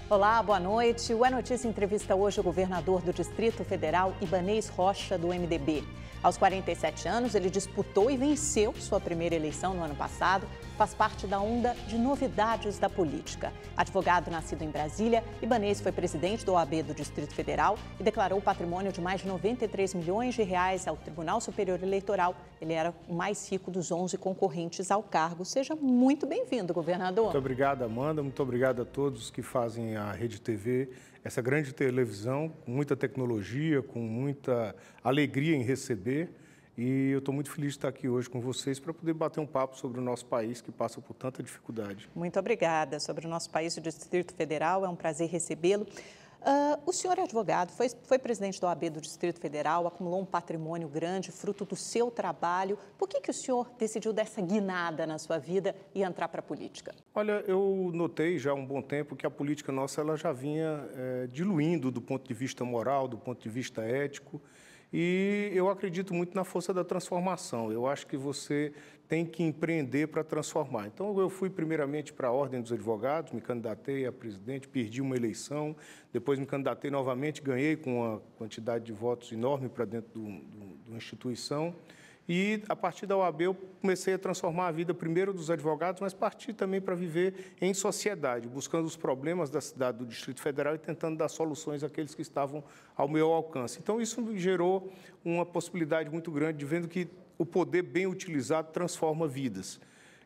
Olá, boa noite. O É Notícia entrevista hoje o governador do Distrito Federal, Ibanez Rocha, do MDB. Aos 47 anos, ele disputou e venceu sua primeira eleição no ano passado. Faz parte da onda de novidades da política. Advogado nascido em Brasília, Ibanez foi presidente da OAB do Distrito Federal e declarou patrimônio de mais de 93 milhões de reais ao Tribunal Superior Eleitoral. Ele era o mais rico dos 11 concorrentes ao cargo. Seja muito bem-vindo, governador. Muito obrigado, Amanda. Muito obrigado a todos que fazem a Rede TV, essa grande televisão, com muita tecnologia, com muita alegria em receber. E eu estou muito feliz de estar aqui hoje com vocês para poder bater um papo sobre o nosso país que passa por tanta dificuldade. Muito obrigada. Sobre o nosso país, o Distrito Federal, é um prazer recebê-lo. O senhor é advogado, foi presidente da OAB do Distrito Federal, acumulou um patrimônio grande, fruto do seu trabalho. Por que o senhor decidiu dar essa guinada na sua vida e entrar para a política? Olha, eu notei já há um bom tempo que a política nossa ela já vinha diluindo do ponto de vista moral, do ponto de vista ético. E eu acredito muito na força da transformação. Eu acho que você tem que empreender para transformar. Então, eu fui primeiramente para a Ordem dos Advogados, me candidatei a presidente, perdi uma eleição, depois me candidatei novamente, ganhei com uma quantidade de votos enorme para dentro de uma instituição. E, a partir da OAB, eu comecei a transformar a vida primeiro dos advogados, mas parti também para viver em sociedade, buscando os problemas da cidade do Distrito Federal e tentando dar soluções àqueles que estavam ao meu alcance. Então, isso me gerou uma possibilidade muito grande de vendo que o poder bem utilizado transforma vidas.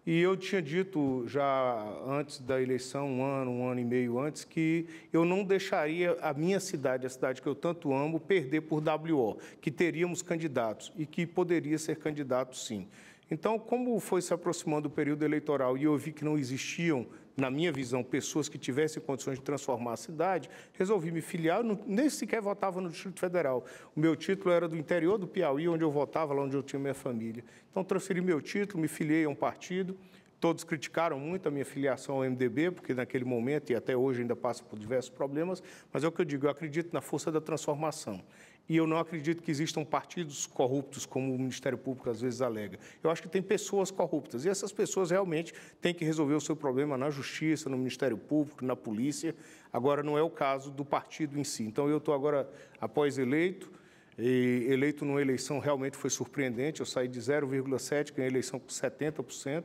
E eu tinha dito já antes da eleição, um ano e meio antes, que eu não deixaria a minha cidade, a cidade que eu tanto amo, perder por WO, que teríamos candidatos e que poderia ser candidato sim. Então, como foi se aproximando o período eleitoral e eu vi que não existiam, na minha visão, pessoas que tivessem condições de transformar a cidade, resolvi me filiar, nem sequer votava no Distrito Federal. O meu título era do interior do Piauí, onde eu votava, lá onde eu tinha minha família. Então, transferi meu título, me filiei a um partido. Todos criticaram muito a minha filiação ao MDB, porque naquele momento e até hoje ainda passa por diversos problemas, mas é o que eu digo, eu acredito na força da transformação. E eu não acredito que existam partidos corruptos, como o Ministério Público às vezes alega. Eu acho que tem pessoas corruptas, e essas pessoas realmente têm que resolver o seu problema na Justiça, no Ministério Público, na Polícia. Agora, não é o caso do partido em si. Então, eu estou agora, após eleito, e eleito numa eleição realmente foi surpreendente, eu saí de 0,7%, ganhei a eleição com 70%.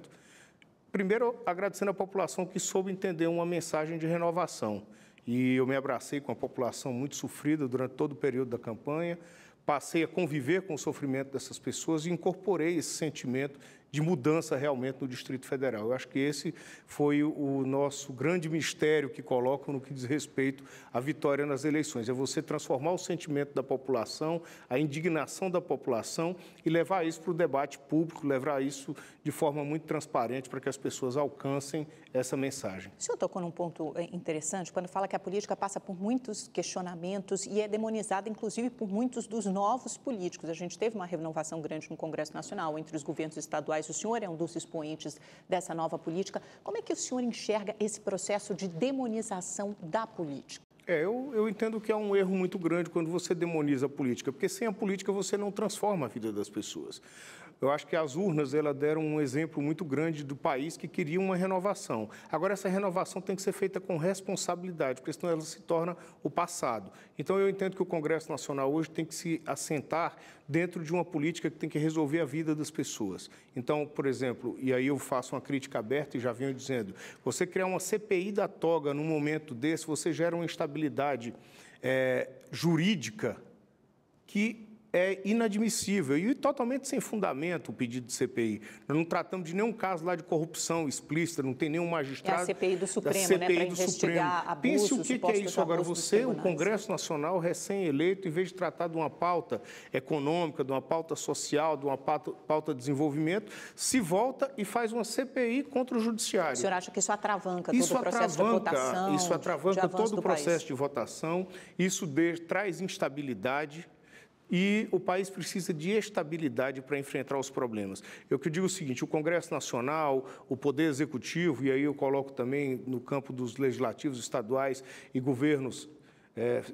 Primeiro, agradecendo à população que soube entender uma mensagem de renovação. E eu me abracei com a população muito sofrida durante todo o período da campanha, passei a conviver com o sofrimento dessas pessoas e incorporei esse sentimento de mudança realmente no Distrito Federal. Eu acho que esse foi o nosso grande mistério que colocam no que diz respeito à vitória nas eleições. É você transformar o sentimento da população, a indignação da população e levar isso para o debate público, levar isso de forma muito transparente para que as pessoas alcancem essa mensagem. O senhor tocou num ponto interessante, quando fala que a política passa por muitos questionamentos e é demonizada, inclusive, por muitos dos novos políticos. A gente teve uma renovação grande no Congresso Nacional entre os governos estaduais. O senhor é um dos expoentes dessa nova política. Como é que o senhor enxerga esse processo de demonização da política? Eu entendo que é um erro muito grande quando você demoniza a política, porque sem a política você não transforma a vida das pessoas. Eu acho que as urnas deram um exemplo muito grande do país que queria uma renovação. Agora, essa renovação tem que ser feita com responsabilidade, porque senão ela se torna o passado. Então, eu entendo que o Congresso Nacional hoje tem que se assentar dentro de uma política que tem que resolver a vida das pessoas. Então, por exemplo, e aí eu faço uma crítica aberta e já venho dizendo, você criar uma CPI da toga num momento desse, você gera uma instabilidade jurídica que é inadmissível e totalmente sem fundamento o pedido de CPI. Nós não tratamos de nenhum caso lá de corrupção explícita, não tem nenhum magistrado... É a CPI do Supremo, né, para investigar abusos, pense o que é isso agora. Você, o Congresso Nacional, recém-eleito, em vez de tratar de uma pauta econômica, de uma pauta social, de uma pauta de desenvolvimento, se volta e faz uma CPI contra o Judiciário. O senhor acha que isso atravanca todo o processo de votação? Isso atravanca todo o processo de votação, isso traz instabilidade. E o país precisa de estabilidade para enfrentar os problemas. Eu que digo o seguinte, o Congresso Nacional, o Poder Executivo, e aí eu coloco também no campo dos legislativos estaduais e governos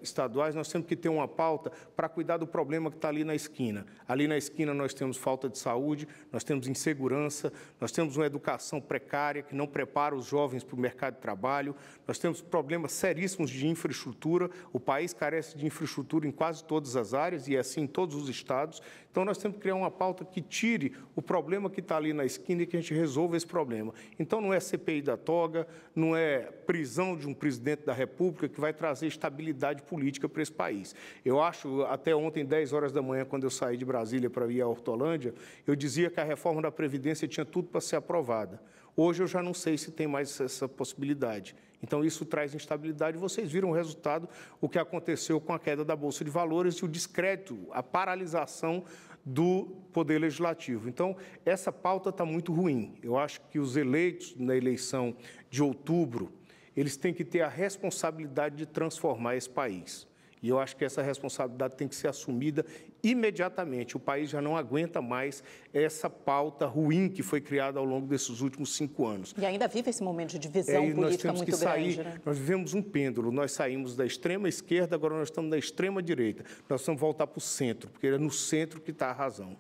estaduais, nós temos que ter uma pauta para cuidar do problema que está ali na esquina. Ali na esquina nós temos falta de saúde, nós temos insegurança, nós temos uma educação precária que não prepara os jovens para o mercado de trabalho, nós temos problemas seríssimos de infraestrutura, o país carece de infraestrutura em quase todas as áreas e assim em todos os estados. Então nós temos que criar uma pauta que tire o problema que está ali na esquina e que a gente resolva esse problema. Então não é CPI da toga, não é prisão de um presidente da República que vai trazer estabilidade política para esse país. Eu acho, até ontem, 10 horas da manhã, quando eu saí de Brasília para ir a Hortolândia, eu dizia que a reforma da Previdência tinha tudo para ser aprovada. Hoje eu já não sei se tem mais essa possibilidade. Então, isso traz instabilidade. Vocês viram o resultado, o que aconteceu com a queda da Bolsa de Valores e o descrédito, a paralisação do Poder Legislativo. Então, essa pauta está muito ruim. Eu acho que os eleitos na eleição de outubro, eles têm que ter a responsabilidade de transformar esse país. E eu acho que essa responsabilidade tem que ser assumida imediatamente. O país já não aguenta mais essa pauta ruim que foi criada ao longo desses últimos 5 anos. E ainda vive esse momento de divisão política muito grande, né? Nós vivemos um pêndulo. Nós saímos da extrema esquerda, agora nós estamos na extrema direita. Nós precisamos voltar para o centro, porque é no centro que está a razão.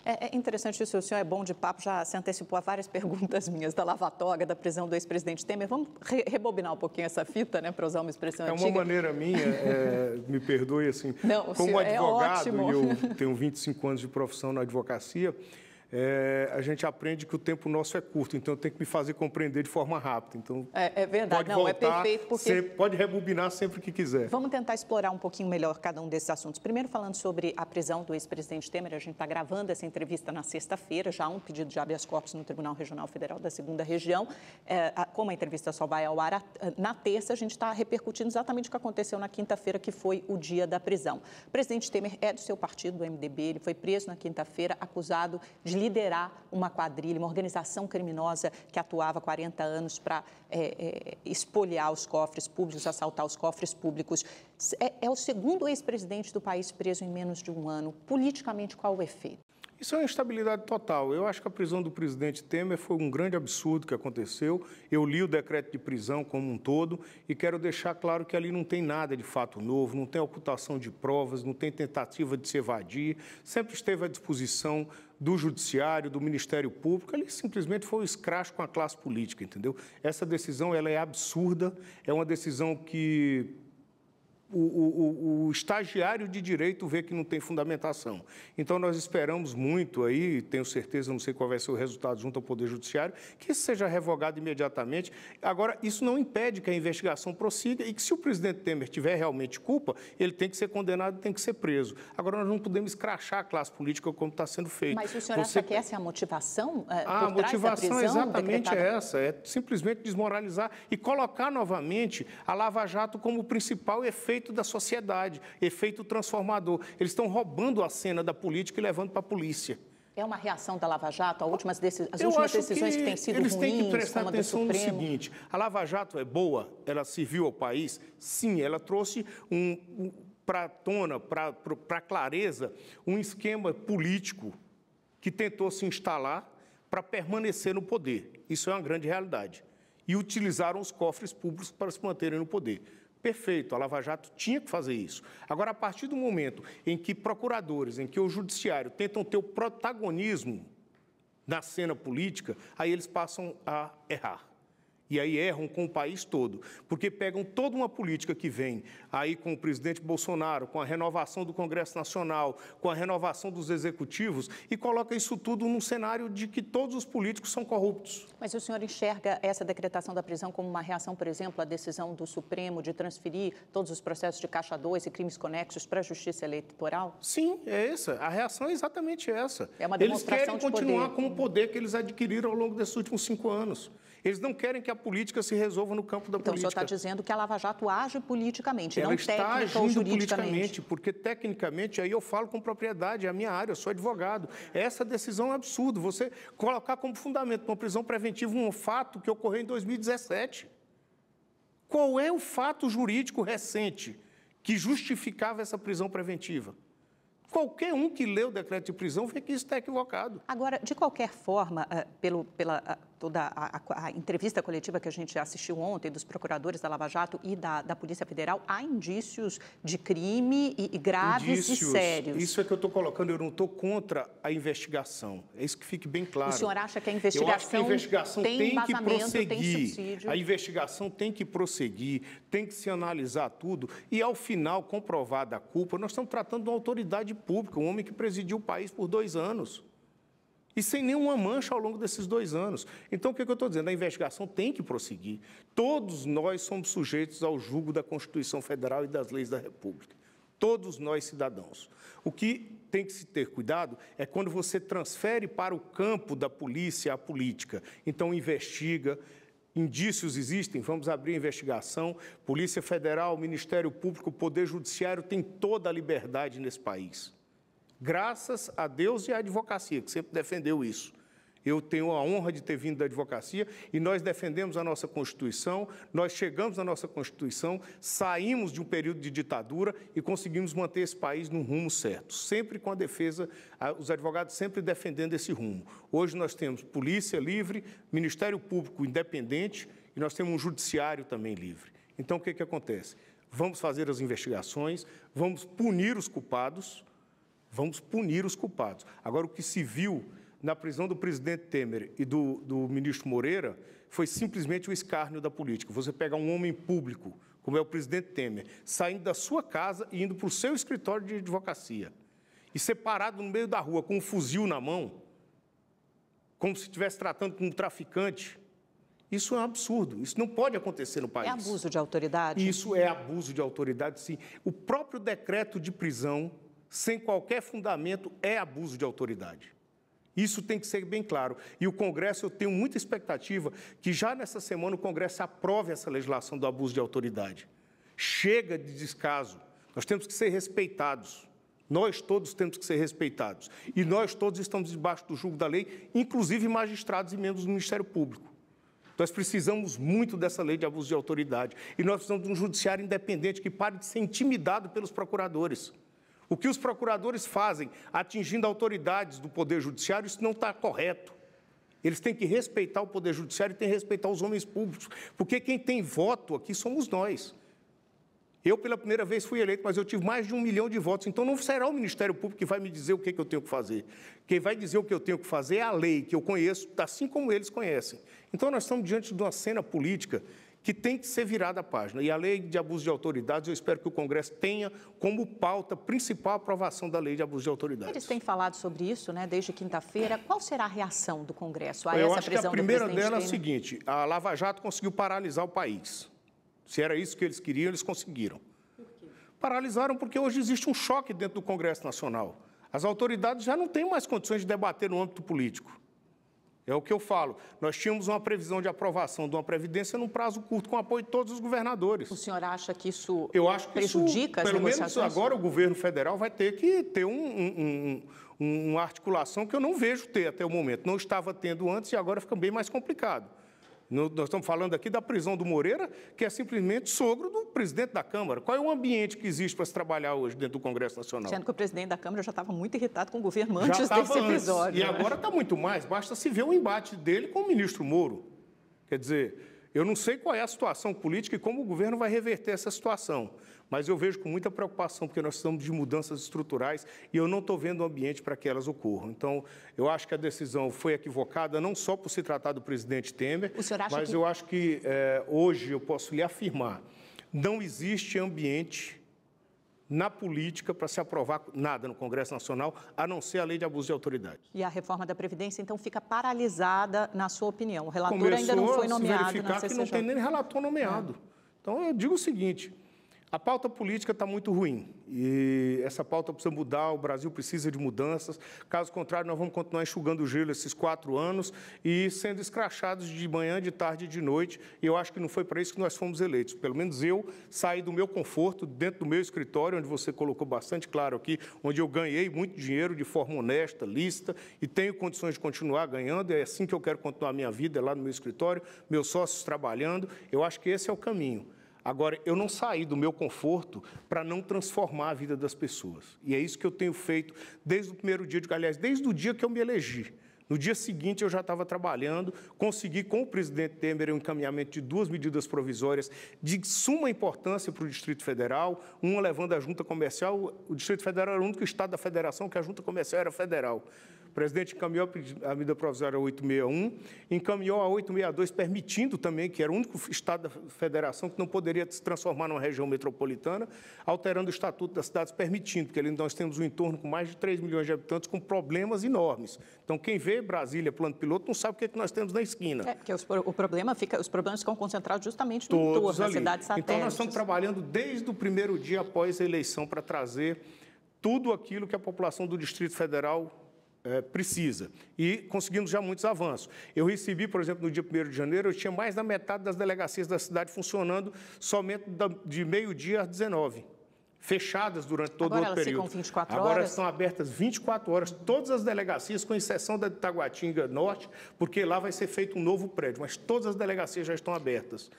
É interessante isso, o senhor é bom de papo, já se antecipou a várias perguntas minhas da lava-toga, da prisão do ex-presidente Temer. Vamos rebobinar um pouquinho essa fita, né, para usar uma expressão antiga. É uma maneira minha, me perdoe, assim, não, como advogado, é e eu tenho 25 anos de profissão na advocacia, a gente aprende que o tempo nosso é curto, então eu tenho que me fazer compreender de forma rápida. Então, é verdade, pode não, voltar, é perfeito porque... pode rebobinar sempre que quiser. Vamos tentar explorar um pouquinho melhor cada um desses assuntos. Primeiro, falando sobre a prisão do ex-presidente Temer, a gente está gravando essa entrevista na sexta-feira, já há um pedido de habeas corpus no Tribunal Regional Federal da 2ª Região. Como a entrevista só vai ao ar na terça, a gente está repercutindo exatamente o que aconteceu na quinta-feira, que foi o dia da prisão. O presidente Temer é do seu partido, do MDB, ele foi preso na quinta-feira, acusado de liderar uma quadrilha, uma organização criminosa que atuava há 40 anos para espoliar os cofres públicos, assaltar os cofres públicos. É o segundo ex-presidente do país preso em menos de um ano. Politicamente, qual o efeito? Isso é uma instabilidade total. Eu acho que a prisão do presidente Temer foi um grande absurdo que aconteceu. Eu li o decreto de prisão como um todo e quero deixar claro que ali não tem nada de fato novo, não tem ocultação de provas, não tem tentativa de se evadir, sempre esteve à disposição do Judiciário, do Ministério Público. Ali simplesmente foi um escracho com a classe política, entendeu? Essa decisão ela é absurda, é uma decisão que o estagiário de direito vê que não tem fundamentação. Então, nós esperamos muito aí, tenho certeza, não sei qual vai ser o resultado junto ao Poder Judiciário, que isso seja revogado imediatamente. Agora, isso não impede que a investigação prossiga e que, se o presidente Temer tiver realmente culpa, ele tem que ser condenado e tem que ser preso. Agora, nós não podemos escrachar a classe política como está sendo feito. Mas o senhor acha que essa é a motivação A motivação exatamente é essa, é simplesmente desmoralizar e colocar novamente a Lava Jato como o principal efeito da sociedade, efeito transformador. Eles estão roubando a cena da política e levando para a polícia. É uma reação da Lava Jato? As últimas decisões que têm sido ruins, eles têm que prestar como a do atenção no Supremo? seguinte, a Lava Jato é boa, ela serviu ao país? Sim, ela trouxe para a tona, para a clareza, um esquema político que tentou se instalar para permanecer no poder. Isso é uma grande realidade. E utilizaram os cofres públicos para se manterem no poder. Perfeito, a Lava Jato tinha que fazer isso. Agora, a partir do momento em que procuradores, em que o judiciário tentam ter o protagonismo na cena política, aí eles passam a errar. E aí erram com o país todo, porque pegam toda uma política que vem aí com o presidente Bolsonaro, com a renovação do Congresso Nacional, com a renovação dos executivos e coloca isso tudo num cenário de que todos os políticos são corruptos. Mas o senhor enxerga essa decretação da prisão como uma reação, por exemplo, à decisão do Supremo de transferir todos os processos de Caixa 2 e crimes conexos para a Justiça Eleitoral? Sim, é essa. A reação é exatamente essa. É uma demonstração de poder. Eles querem continuar com o poder que eles adquiriram ao longo desses últimos 5 anos. Eles não querem que a política se resolva no campo da política. Então, o senhor está dizendo que a Lava Jato age politicamente, ela não está técnica ou agindo juridicamente. Politicamente, porque, tecnicamente, aí eu falo com propriedade, é a minha área, eu sou advogado. Essa decisão é absurda. Você colocar como fundamento uma prisão preventiva um fato que ocorreu em 2017. Qual é o fato jurídico recente que justificava essa prisão preventiva? Qualquer um que lê o decreto de prisão vê que isso está equivocado. Agora, de qualquer forma, toda a entrevista coletiva que a gente assistiu ontem dos procuradores da Lava Jato e da Polícia Federal, há indícios de crime e graves e sérios. Isso é que eu estou colocando, eu não estou contra a investigação. É isso que fique bem claro. O senhor acha que a investigação tem embasamento, tem subsídio? A investigação tem que prosseguir, tem que se analisar tudo e, ao final, comprovada a culpa, nós estamos tratando de uma autoridade pública, um homem que presidiu o país por 2 anos. E sem nenhuma mancha ao longo desses 2 anos. Então, o que eu estou dizendo? A investigação tem que prosseguir. Todos nós somos sujeitos ao julgo da Constituição Federal e das leis da República. Todos nós, cidadãos. O que tem que se ter cuidado é quando você transfere para o campo da polícia a política. Então, investiga, indícios existem, vamos abrir a investigação. Polícia Federal, Ministério Público, Poder Judiciário tem toda a liberdade nesse país. Graças a Deus e à advocacia, que sempre defendeu isso. Eu tenho a honra de ter vindo da advocacia e nós defendemos a nossa Constituição, nós chegamos à nossa Constituição, saímos de um período de ditadura e conseguimos manter esse país no rumo certo, sempre com a defesa, os advogados sempre defendendo esse rumo. Hoje nós temos polícia livre, Ministério Público independente e nós temos um judiciário também livre. Então, o que acontece? Vamos fazer as investigações, vamos punir os culpados. Agora, o que se viu na prisão do presidente Temer e do ministro Moreira foi simplesmente o escárnio da política. Você pegar um homem público, como é o presidente Temer, saindo da sua casa e indo para o seu escritório de advocacia, e ser parado no meio da rua com um fuzil na mão, como se estivesse tratando com um traficante, isso é um absurdo. Isso não pode acontecer no país. É abuso de autoridade? Isso é abuso de autoridade, sim. O próprio decreto de prisão, sem qualquer fundamento, é abuso de autoridade. Isso tem que ser bem claro. E o Congresso, eu tenho muita expectativa que já nessa semana o Congresso aprove essa legislação do abuso de autoridade. Chega de descaso. Nós temos que ser respeitados. Nós todos temos que ser respeitados. E nós todos estamos debaixo do julgo da lei, inclusive magistrados e membros do Ministério Público. Nós precisamos muito dessa lei de abuso de autoridade. E nós precisamos de um judiciário independente que pare de ser intimidado pelos procuradores. O que os procuradores fazem, atingindo autoridades do Poder Judiciário, isso não está correto. Eles têm que respeitar o Poder Judiciário e têm que respeitar os homens públicos, porque quem tem voto aqui somos nós. Eu, pela primeira vez, fui eleito, mas eu tive mais de 1 milhão de votos, então não será o Ministério Público que vai me dizer o que eu tenho que fazer. Quem vai dizer o que eu tenho que fazer é a lei, que eu conheço, assim como eles conhecem. Então, nós estamos diante de uma cena política que tem que ser virada a página. E a lei de abuso de autoridades, eu espero que o Congresso tenha como pauta principal a aprovação da lei de abuso de autoridades. Eles têm falado sobre isso, né, desde quinta-feira. Qual será a reação do Congresso a essa prisão do presidente? Eu acho que a primeira dela é a seguinte: a Lava Jato conseguiu paralisar o país. Se era isso que eles queriam, eles conseguiram. Por quê? Paralisaram porque hoje existe um choque dentro do Congresso Nacional. As autoridades já não têm mais condições de debater no âmbito político. É o que eu falo. Nós tínhamos uma previsão de aprovação de uma Previdência num prazo curto, com apoio de todos os governadores. O senhor acha que isso prejudica as negociações? Pelo menos agora o governo federal vai ter que ter uma articulação que eu não vejo ter até o momento. Não estava tendo antes e agora fica bem mais complicado. Nós estamos falando aqui da prisão do Moreira, que é simplesmente sogro do presidente da Câmara. Qual é o ambiente que existe para se trabalhar hoje dentro do Congresso Nacional? Sendo que o presidente da Câmara já estava muito irritado com o governo antes desse episódio. E agora está muito mais. Basta se ver o embate dele com o ministro Moro. Quer dizer, eu não sei qual é a situação política e como o governo vai reverter essa situação. Mas eu vejo com muita preocupação, porque nós precisamos de mudanças estruturais e eu não estou vendo o ambiente para que elas ocorram. Então, eu acho que a decisão foi equivocada, não só por se tratar do presidente Temer, mas eu acho que hoje eu posso lhe afirmar, não existe ambiente na política para se aprovar nada no Congresso Nacional, a não ser a lei de abuso de autoridade. E a reforma da Previdência, então, fica paralisada, na sua opinião? O relator ainda não foi nomeado na CCJ. Começou a se verificar que não tem nem relator nomeado. Então, eu digo o seguinte: a pauta política está muito ruim e essa pauta precisa mudar, o Brasil precisa de mudanças. Caso contrário, nós vamos continuar enxugando o gelo esses 4 anos e sendo escrachados de manhã, de tarde e de noite. E eu acho que não foi para isso que nós fomos eleitos. Pelo menos eu saí do meu conforto, dentro do meu escritório, onde você colocou bastante claro aqui, onde eu ganhei muito dinheiro de forma honesta, lícita, e tenho condições de continuar ganhando. É assim que eu quero continuar a minha vida, é lá no meu escritório, meus sócios trabalhando. Eu acho que esse é o caminho. Agora, eu não saí do meu conforto para não transformar a vida das pessoas. E é isso que eu tenho feito desde o primeiro dia, aliás, desde o dia que eu me elegi. No dia seguinte, eu já estava trabalhando, consegui, com o presidente Temer, um encaminhamento de 2 medidas provisórias de suma importância para o Distrito Federal, uma levando a junta comercial. O Distrito Federal era o único estado da federação que a junta comercial era federal. O presidente encaminhou a medida provisória 861, encaminhou a 862, permitindo também, que era o único estado da federação que não poderia se transformar numa região metropolitana, alterando o Estatuto das Cidades, permitindo, porque ali nós temos um entorno com mais de 3 milhões de habitantes, com problemas enormes. Então, quem vê Brasília, plano piloto, não sabe o que nós temos na esquina. Porque os problemas ficam concentrados justamente no entorno, na cidade satélite. Então, nós estamos trabalhando desde o primeiro dia após a eleição para trazer tudo aquilo que a população do Distrito Federal precisa. E conseguimos já muitos avanços. Eu recebi, por exemplo, no dia 1º de janeiro, eu tinha mais da metade das delegacias da cidade funcionando somente de meio-dia às 19h. Fechadas durante todo o outro período. Agora elas ficam 24 horas? Agora estão abertas 24 horas, todas as delegacias, com exceção da de Taguatinga Norte, porque lá vai ser feito um novo prédio, mas todas as delegacias já estão abertas.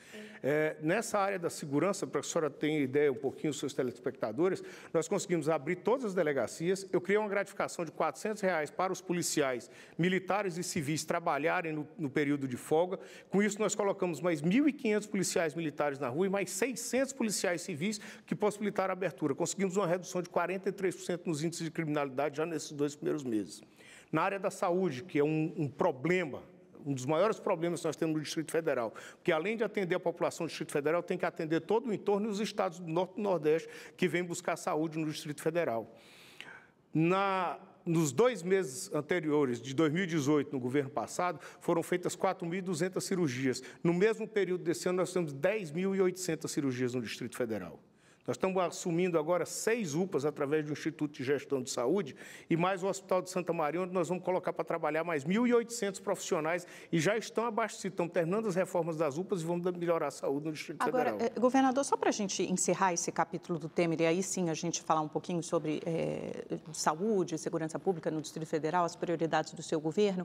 Nessa área da segurança, para que a senhora tenha ideia um pouquinho, os seus telespectadores, nós conseguimos abrir todas as delegacias. Eu criei uma gratificação de R$ 400 para os policiais, militares e civis trabalharem no período de folga. Com isso, nós colocamos mais 1.500 policiais militares na rua e mais 600 policiais civis que possibilitaram a abertura. Conseguimos uma redução de 43% nos índices de criminalidade já nesses 2 primeiros meses. Na área da saúde, que é um problema, um dos maiores problemas que nós temos no Distrito Federal, porque além de atender a população do Distrito Federal, tem que atender todo o entorno e os estados do Norte e do Nordeste que vêm buscar saúde no Distrito Federal. Nos 2 meses anteriores, de 2018, no governo passado, foram feitas 4.200 cirurgias. No mesmo período desse ano, nós temos 10.800 cirurgias no Distrito Federal. Nós estamos assumindo agora 6 UPAs através do Instituto de Gestão de Saúde e mais o Hospital de Santa Maria, onde nós vamos colocar para trabalhar mais 1.800 profissionais e já estão abastecidos, estão terminando as reformas das UPAs e vamos melhorar a saúde no Distrito Federal. Agora, governador, só para a gente encerrar esse capítulo do Temer e aí sim a gente falar um pouquinho sobre saúde e segurança pública no Distrito Federal, as prioridades do seu governo,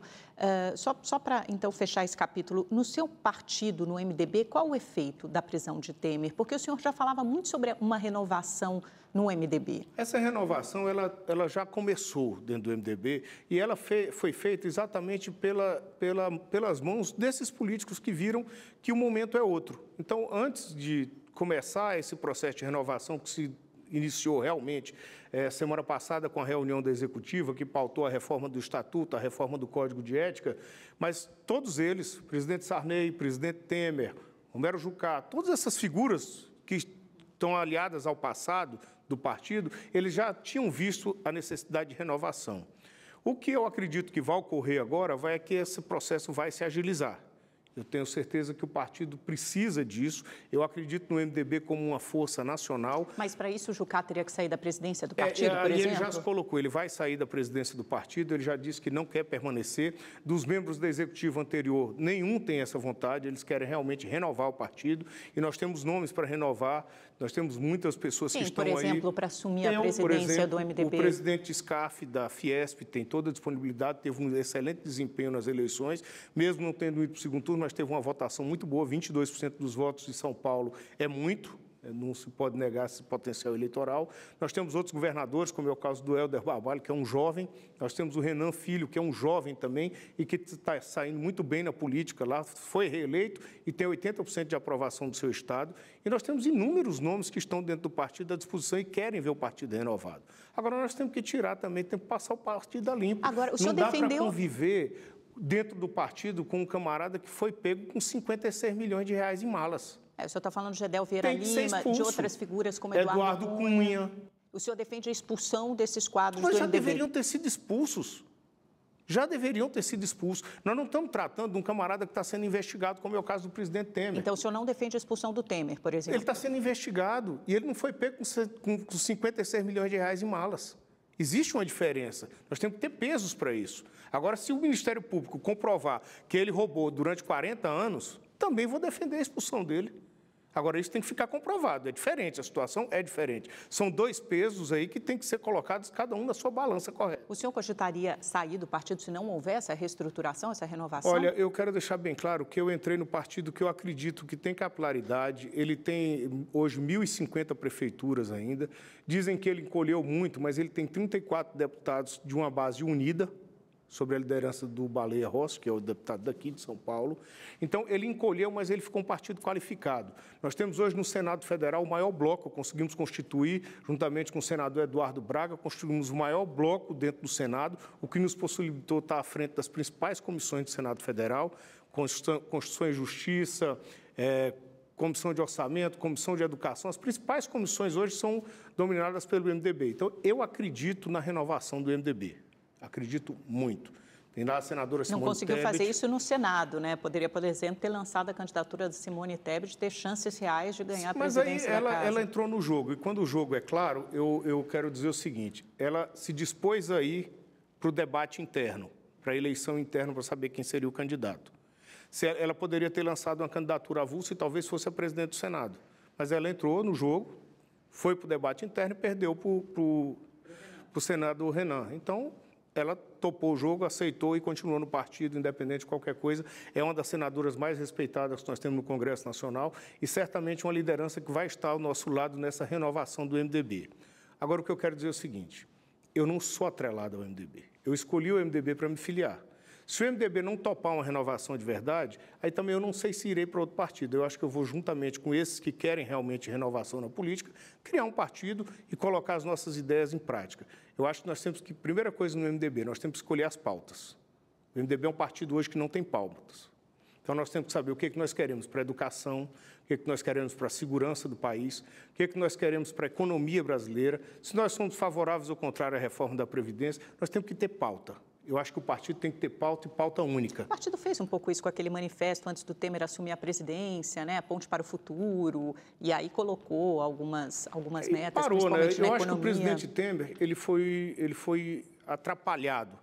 só para então fechar esse capítulo, no seu partido, no MDB, qual o efeito da prisão de Temer? Porque o senhor já falava muito sobre uma renovação no MDB. Essa renovação ela já começou dentro do MDB e ela foi feita exatamente pelas mãos desses políticos que viram que o momento é outro. Então, antes de começar esse processo de renovação que se iniciou realmente semana passada com a reunião da Executiva, que pautou a reforma do Estatuto, a reforma do Código de Ética, mas todos eles, presidente Sarney, presidente Temer, Romero Jucá, todas essas figuras que estão aliadas ao passado do partido, eles já tinham visto a necessidade de renovação. O que eu acredito que vai ocorrer agora é que esse processo vai se agilizar. Eu tenho certeza que o partido precisa disso. Eu acredito no MDB como uma força nacional. Mas, para isso, o Jucá teria que sair da presidência do partido, por exemplo? Ele já se colocou, ele vai sair da presidência do partido, ele já disse que não quer permanecer. Dos membros da executiva anterior, nenhum tem essa vontade, eles querem realmente renovar o partido. E nós temos nomes para renovar, nós temos muitas pessoas que estão aí. Por exemplo, para assumir a presidência do MDB? O presidente Scarf, da Fiesp, tem toda a disponibilidade, teve um excelente desempenho nas eleições, mesmo não tendo ido para o segundo turno, mas teve uma votação muito boa, 22% dos votos de São Paulo é muito, não se pode negar esse potencial eleitoral. Nós temos outros governadores, como é o caso do Helder Barbalho, que é um jovem, nós temos o Renan Filho, que é um jovem também e que está saindo muito bem na política lá, foi reeleito e tem 80% de aprovação do seu estado. E nós temos inúmeros nomes que estão dentro do partido à disposição e querem ver o partido renovado. Agora, nós temos que tirar também, temos que passar o partido a limpo. Agora, o senhor não dá para conviver dentro do partido com um camarada que foi pego com 56 milhões de reais em malas. O senhor está falando de Gedel Vieira Lima, de outras figuras como Eduardo Cunha. O senhor defende a expulsão desses quadros do MDB? Mas já deveriam ter sido expulsos. Já deveriam ter sido expulsos. Nós não estamos tratando de um camarada que está sendo investigado, como é o caso do presidente Temer. Então, o senhor não defende a expulsão do Temer, por exemplo? Ele está sendo investigado e ele não foi pego com 56 milhões de reais em malas. Existe uma diferença. Nós temos que ter pesos para isso. Agora, se o Ministério Público comprovar que ele roubou durante 40 anos, também vou defender a expulsão dele. Agora, isso tem que ficar comprovado. É diferente, a situação é diferente. São 2 pesos aí que tem que ser colocados, cada um na sua balança correta. O senhor cogitaria sair do partido se não houver essa reestruturação, essa renovação? Olha, eu quero deixar bem claro que eu entrei no partido que eu acredito que tem capilaridade. Ele tem, hoje, 1.050 prefeituras ainda. Dizem que ele encolheu muito, mas ele tem 34 deputados de uma base unida. sob a liderança do Baleia Rossi, que é o deputado daqui de São Paulo. Então, ele encolheu, mas ele ficou um partido qualificado. Nós temos hoje no Senado Federal o maior bloco, conseguimos constituir, juntamente com o senador Eduardo Braga, construímos o maior bloco dentro do Senado, o que nos possibilitou estar à frente das principais comissões do Senado Federal, Constituição e Justiça, Comissão de Orçamento, Comissão de Educação. As principais comissões hoje são dominadas pelo MDB. Então, eu acredito na renovação do MDB. Acredito muito. Tem lá a senadora Simone Não conseguiu Tebet. fazer isso no Senado, né? Poderia, por exemplo, ter lançado a candidatura de Simone Tebet, ter chances reais de ganhar a presidência da casa. Mas aí ela entrou no jogo. E quando o jogo é claro, eu quero dizer o seguinte, ela se dispôs a ir para o debate interno, para a eleição interna, para saber quem seria o candidato. Ela poderia ter lançado uma candidatura avulsa e talvez fosse a presidente do Senado. Mas ela entrou no jogo, foi para o debate interno e perdeu para o senador Renan. Então, ela topou o jogo, aceitou e continuou no partido, independente de qualquer coisa. É uma das senadoras mais respeitadas que nós temos no Congresso Nacional e certamente uma liderança que vai estar ao nosso lado nessa renovação do MDB. Agora, o que eu quero dizer é o seguinte, eu não sou atrelado ao MDB. Eu escolhi o MDB para me filiar. Se o MDB não topar uma renovação de verdade, aí também eu não sei se irei para outro partido. Eu acho que eu vou, juntamente com esses que querem realmente renovação na política, criar um partido e colocar as nossas ideias em prática. Eu acho que nós temos que, primeira coisa no MDB, nós temos que escolher as pautas. O MDB é um partido hoje que não tem pautas. Então, nós temos que saber o que nós queremos para a educação, o que nós queremos para a segurança do país, o que nós queremos para a economia brasileira. Se nós somos favoráveis ou contrários à reforma da Previdência, nós temos que ter pauta. Eu acho que o partido tem que ter pauta e pauta única. O partido fez um pouco isso com aquele manifesto antes do Temer assumir a presidência, né? A ponte para o futuro, e aí colocou algumas metas, parou, principalmente né? na economia. Eu acho que o presidente Temer ele foi atrapalhado.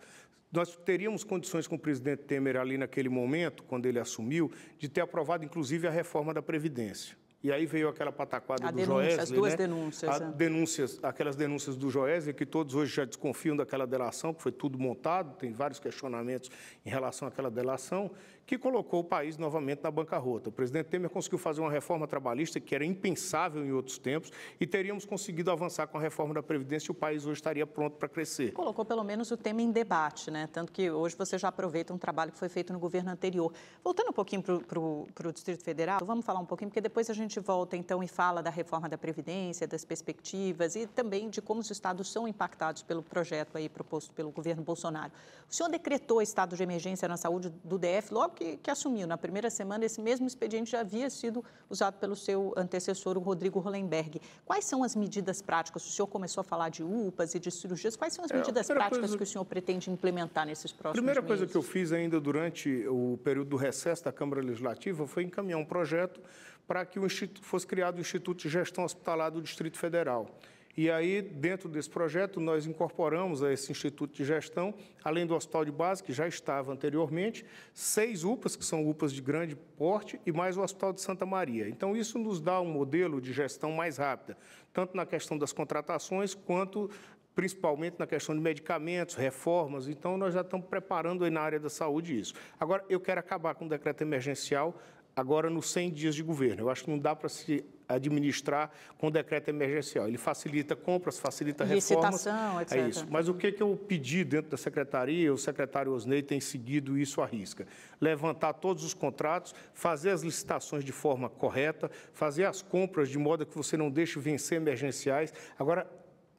Nós teríamos condições com o presidente Temer ali naquele momento, quando ele assumiu, de ter aprovado, inclusive, a reforma da Previdência. E aí veio aquela pataquada do Joesley, as duas né? denúncias. Aquelas denúncias do Joesley, que todos hoje já desconfiam daquela delação, que foi tudo montado, tem vários questionamentos em relação àquela delação, que colocou o país novamente na bancarrota. O presidente Temer conseguiu fazer uma reforma trabalhista que era impensável em outros tempos e teríamos conseguido avançar com a reforma da Previdência e o país hoje estaria pronto para crescer. Colocou pelo menos o tema em debate, né? Tanto que hoje você já aproveita um trabalho que foi feito no governo anterior. Voltando um pouquinho para o Distrito Federal, vamos falar um pouquinho, porque depois a gente volta então e fala da reforma da Previdência, das perspectivas e também de como os estados são impactados pelo projeto aí proposto pelo governo Bolsonaro. O senhor decretou estado de emergência na saúde do DF logo que assumiu. Na primeira semana, esse mesmo expediente já havia sido usado pelo seu antecessor, o Rodrigo Hollenberg. Quais são as medidas práticas? O senhor começou a falar de UPAs e de cirurgias. Quais são as medidas práticas que o senhor pretende implementar nesses próximos meses? A primeira coisa que eu fiz ainda durante o período do recesso da Câmara Legislativa foi encaminhar um projeto para que fosse criado o Instituto de Gestão Hospitalar do Distrito Federal. E aí, dentro desse projeto, nós incorporamos a esse Instituto de Gestão, além do Hospital de Base, que já estava anteriormente, 6 UPAs, que são UPAs de grande porte, e mais o Hospital de Santa Maria. Então, isso nos dá um modelo de gestão mais rápida, tanto na questão das contratações, quanto principalmente na questão de medicamentos, reformas. Então, nós já estamos preparando aí na área da saúde isso. Agora, eu quero acabar com o decreto emergencial agora nos 100 dias de governo. Eu acho que não dá para se administrar com decreto emergencial. Ele facilita compras, facilita reformas. Licitação, etc. É isso. Mas o que eu pedi dentro da secretaria, o secretário Osney tem seguido isso à risca. Levantar todos os contratos, fazer as licitações de forma correta, fazer as compras de modo que você não deixe vencer emergenciais. Agora,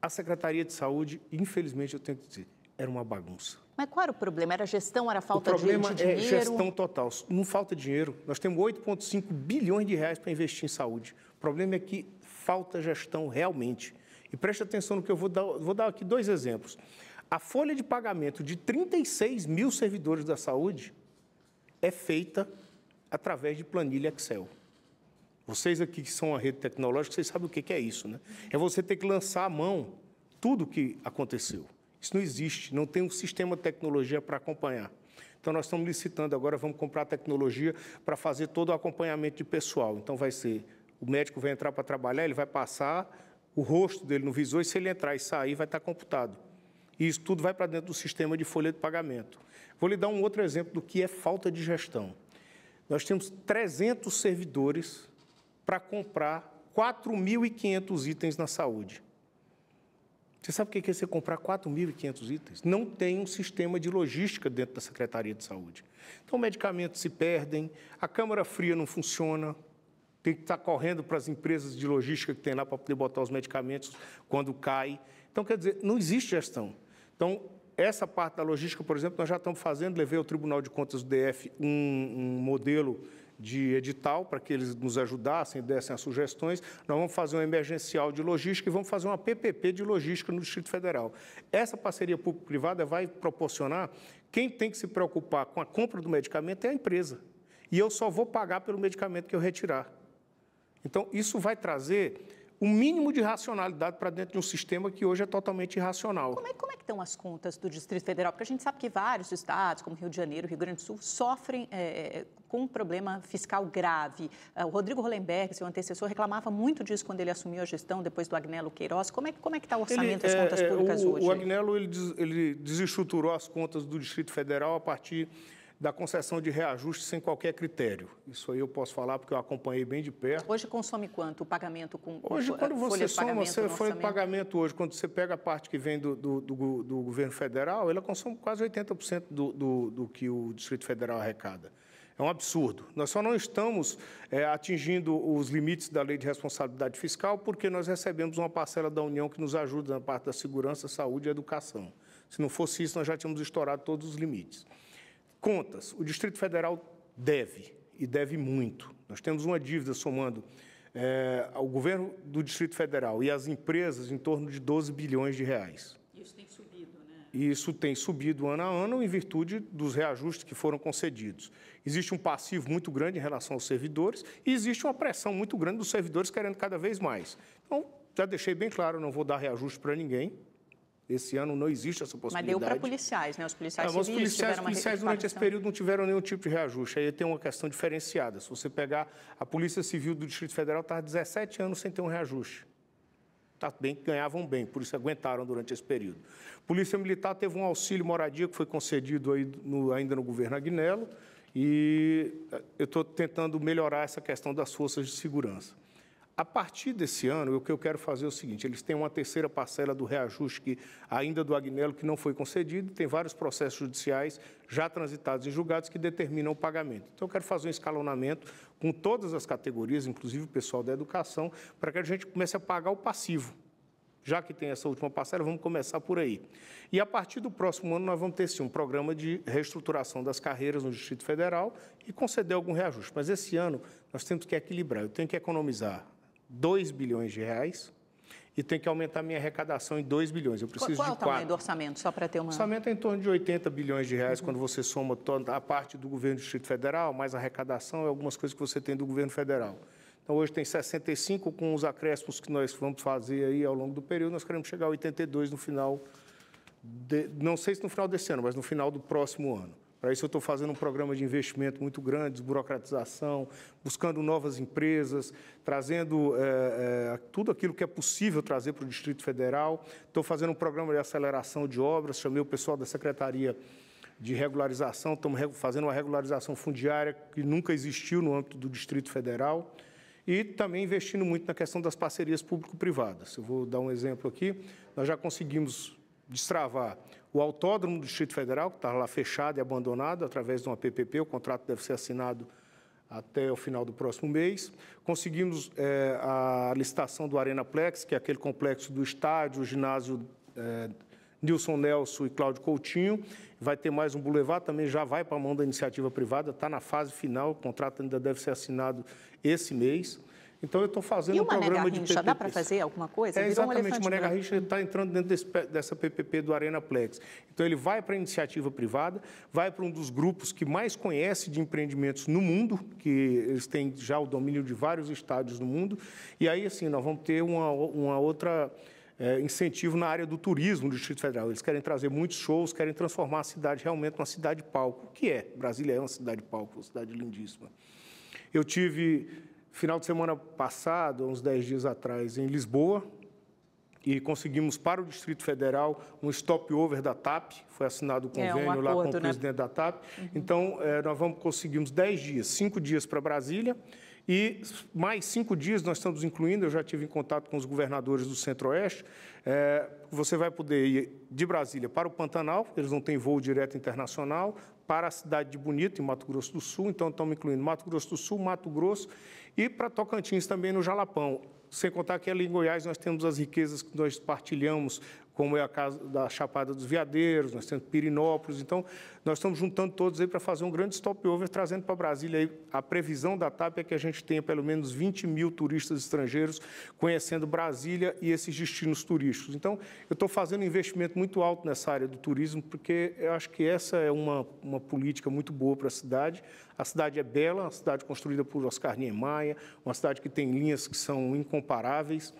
a Secretaria de Saúde, infelizmente, eu tenho que dizer, era uma bagunça. Mas qual era o problema? Era gestão, era falta de dinheiro? O problema é gestão total. Não falta dinheiro. Nós temos 8,5 bilhões de reais para investir em saúde. O problema é que falta gestão realmente. E preste atenção no que eu vou dar aqui 2 exemplos. A folha de pagamento de 36 mil servidores da saúde é feita através de planilha Excel. Vocês aqui que são a rede tecnológica, vocês sabem o que é isso, né? É você ter que lançar à mão tudo o que aconteceu. Isso não existe, não tem um sistema de tecnologia para acompanhar. Então, nós estamos licitando agora, vamos comprar tecnologia para fazer todo o acompanhamento de pessoal. Então, o médico vai entrar para trabalhar, ele vai passar o rosto dele no visor e se ele entrar e sair, vai estar computado. E isso tudo vai para dentro do sistema de folha de pagamento. Vou lhe dar um outro exemplo do que é falta de gestão. Nós temos 300 servidores para comprar 4.500 itens na saúde. Você sabe o que é você comprar 4.500 itens? Não tem um sistema de logística dentro da Secretaria de Saúde. Então, medicamentos se perdem, a câmara fria não funciona, tem que estar correndo para as empresas de logística que tem lá para poder botar os medicamentos quando cai. Então, quer dizer, não existe gestão. Então, essa parte da logística, por exemplo, nós já estamos fazendo, levei ao Tribunal de Contas do DF um modelo de edital para que eles nos ajudassem, dessem as sugestões. Nós vamos fazer um emergencial de logística e vamos fazer uma PPP de logística no Distrito Federal. Essa parceria público-privada vai proporcionar, quem tem que se preocupar com a compra do medicamento é a empresa. E eu só vou pagar pelo medicamento que eu retirar. Então, isso vai trazer o mínimo de racionalidade para dentro de um sistema que hoje é totalmente irracional. Como é que estão as contas do Distrito Federal? Porque a gente sabe que vários estados, como Rio de Janeiro, Rio Grande do Sul, sofrem com um problema fiscal grave. O Rodrigo Hollenberg, seu antecessor, reclamava muito disso quando ele assumiu a gestão, depois do Agnello Queiroz. Como é que está o orçamento das contas públicas hoje? O Agnello ele desestruturou as contas do Distrito Federal a partir da concessão de reajuste sem qualquer critério. Isso aí eu posso falar porque eu acompanhei bem de perto. Hoje consome quanto o pagamento com hoje, quando você soma, você foi o pagamento hoje, quando você pega a parte que vem do governo federal, ela consome quase 80% do que o Distrito Federal arrecada. É um absurdo. Nós só não estamos atingindo os limites da Lei de Responsabilidade Fiscal porque nós recebemos uma parcela da União que nos ajuda na parte da segurança, saúde e educação. Se não fosse isso, nós já tínhamos estourado todos os limites. Contas. O Distrito Federal deve, e deve muito. Nós temos uma dívida somando ao governo do Distrito Federal e às empresas em torno de 12 bilhões de reais. Isso tem subido, né? Isso tem subido ano a ano em virtude dos reajustes que foram concedidos. Existe um passivo muito grande em relação aos servidores e existe uma pressão muito grande dos servidores querendo cada vez mais. Então, já deixei bem claro, não vou dar reajuste para ninguém. Esse ano não existe essa possibilidade. Mas deu para policiais, né? Os policiais civis os policiais durante esse período não tiveram nenhum tipo de reajuste. Aí tem uma questão diferenciada. Se você pegar a Polícia Civil do Distrito Federal, está há 17 anos sem ter um reajuste. Tá bem, ganhavam bem, por isso aguentaram durante esse período. Polícia Militar teve um auxílio moradia que foi concedido aí ainda no governo Agnello e eu estou tentando melhorar essa questão das forças de segurança. A partir desse ano, o que eu quero fazer é o seguinte, eles têm uma terceira parcela do reajuste ainda do Agnello que não foi concedido, tem vários processos judiciais já transitados em julgados que determinam o pagamento. Então, eu quero fazer um escalonamento com todas as categorias, inclusive o pessoal da educação, para que a gente comece a pagar o passivo. Já que tem essa última parcela, vamos começar por aí. E, a partir do próximo ano, nós vamos ter, sim, um programa de reestruturação das carreiras no Distrito Federal e conceder algum reajuste. Mas, esse ano, nós temos que equilibrar. Eu tenho que economizar 2 bilhões de reais e tenho que aumentar minha arrecadação em 2 bilhões. Eu preciso Qual é o de 4. tamanho do orçamento, só para ter uma... O orçamento é em torno de 80 bilhões de reais, quando você soma toda a parte do governo do Distrito Federal, mais a arrecadação e algumas coisas que você tem do governo federal. Então, hoje tem 65, com os acréscimos que nós vamos fazer aí ao longo do período, nós queremos chegar a 82 no final, não sei se no final desse ano, mas no final do próximo ano. Para isso, eu estou fazendo um programa de investimento muito grande, desburocratização, buscando novas empresas, trazendo tudo aquilo que é possível trazer para o Distrito Federal. Estou fazendo um programa de aceleração de obras, chamei o pessoal da Secretaria de Regularização, estamos fazendo uma regularização fundiária que nunca existiu no âmbito do Distrito Federal e também investindo muito na questão das parcerias público-privadas. Eu vou dar um exemplo aqui. Nós já conseguimos destravar o autódromo do Distrito Federal, que está lá fechado e abandonado, através de uma PPP, o contrato deve ser assinado até o final do próximo mês. Conseguimos a licitação do Arenaplex, que é aquele complexo do estádio, o ginásio Nilson Nelson e Cláudio Coutinho. Vai ter mais um boulevard, também já vai para a mão da iniciativa privada, está na fase final, o contrato ainda deve ser assinado esse mês. Então, eu estou fazendo um programa de PPP. Dá para fazer alguma coisa? Exatamente, o Mané Garrincha está entrando dentro dessa PPP do Arenaplex. Então, ele vai para a iniciativa privada, vai para um dos grupos que mais conhece de empreendimentos no mundo, que eles têm já o domínio de vários estádios no mundo, e aí, assim, nós vamos ter uma outra incentivo na área do turismo do Distrito Federal. Eles querem trazer muitos shows, querem transformar a cidade realmente numa cidade palco, que é. Brasília é uma cidade palco, uma cidade lindíssima. Eu tive... Final de semana passado, uns 10 dias atrás, em Lisboa, e conseguimos para o Distrito Federal um stop-over da TAP, foi assinado o convênio lá com o presidente da TAP. Então, nós conseguimos 10 dias, 5 dias para Brasília E mais 5 dias nós estamos incluindo, eu já tive em contato com os governadores do Centro-Oeste, você vai poder ir de Brasília para o Pantanal, eles não têm voo direto internacional, para a cidade de Bonito, em Mato Grosso do Sul, então estamos incluindo Mato Grosso do Sul, Mato Grosso e para Tocantins também no Jalapão. Sem contar que ali em Goiás nós temos as riquezas que nós partilhamos, como é a casa da Chapada dos Veadeiros, nós temos Pirinópolis. Então, nós estamos juntando todos aí para fazer um grande stopover, trazendo para Brasília. Aí, a previsão da TAP é que a gente tenha pelo menos 20 mil turistas estrangeiros conhecendo Brasília e esses destinos turísticos. Então, eu estou fazendo um investimento muito alto nessa área do turismo, porque eu acho que essa é uma política muito boa para a cidade. A cidade é bela, uma cidade construída por Oscar Niemeyer, uma cidade que tem linhas que são incomparáveis.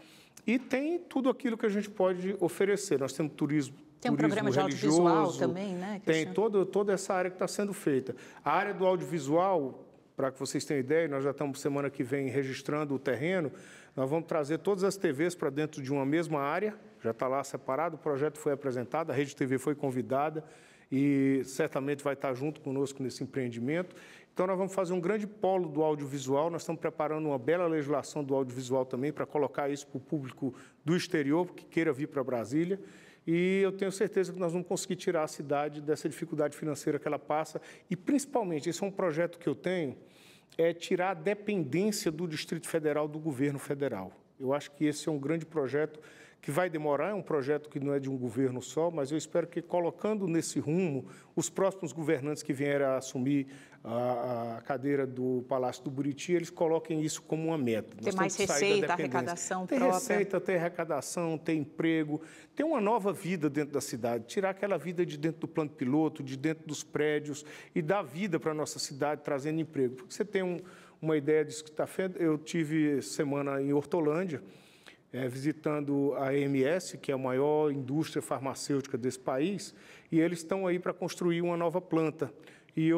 E tem tudo aquilo que a gente pode oferecer. Nós temos turismo religioso. Tem um programa de audiovisual também, né? Tem toda essa área que está sendo feita. A área do audiovisual, para que vocês tenham ideia, nós já estamos semana que vem registrando o terreno, nós vamos trazer todas as TVs para dentro de uma mesma área, já está lá separado, o projeto foi apresentado, a Rede TV foi convidada e certamente vai estar junto conosco nesse empreendimento. Então, nós vamos fazer um grande polo do audiovisual, nós estamos preparando uma bela legislação do audiovisual também para colocar isso para o público do exterior, que queira vir para Brasília, e eu tenho certeza que nós vamos conseguir tirar a cidade dessa dificuldade financeira que ela passa, e principalmente, esse é um projeto que eu tenho, é tirar a dependência do Distrito Federal do governo federal. Eu acho que esse é um grande projeto que vai demorar, é um projeto que não é de um governo só, mas eu espero que, colocando nesse rumo, os próximos governantes que vierem a assumir a cadeira do Palácio do Buriti, eles coloquem isso como uma meta. Ter mais receita, arrecadação própria. Ter receita, ter arrecadação, ter emprego, ter uma nova vida dentro da cidade, tirar aquela vida de dentro do plano piloto, de dentro dos prédios e dar vida para a nossa cidade, trazendo emprego. Porque você tem uma ideia disso que está feito. Eu tive semana em Hortolândia, visitando a EMS, que é a maior indústria farmacêutica desse país, e eles estão aí para construir uma nova planta. E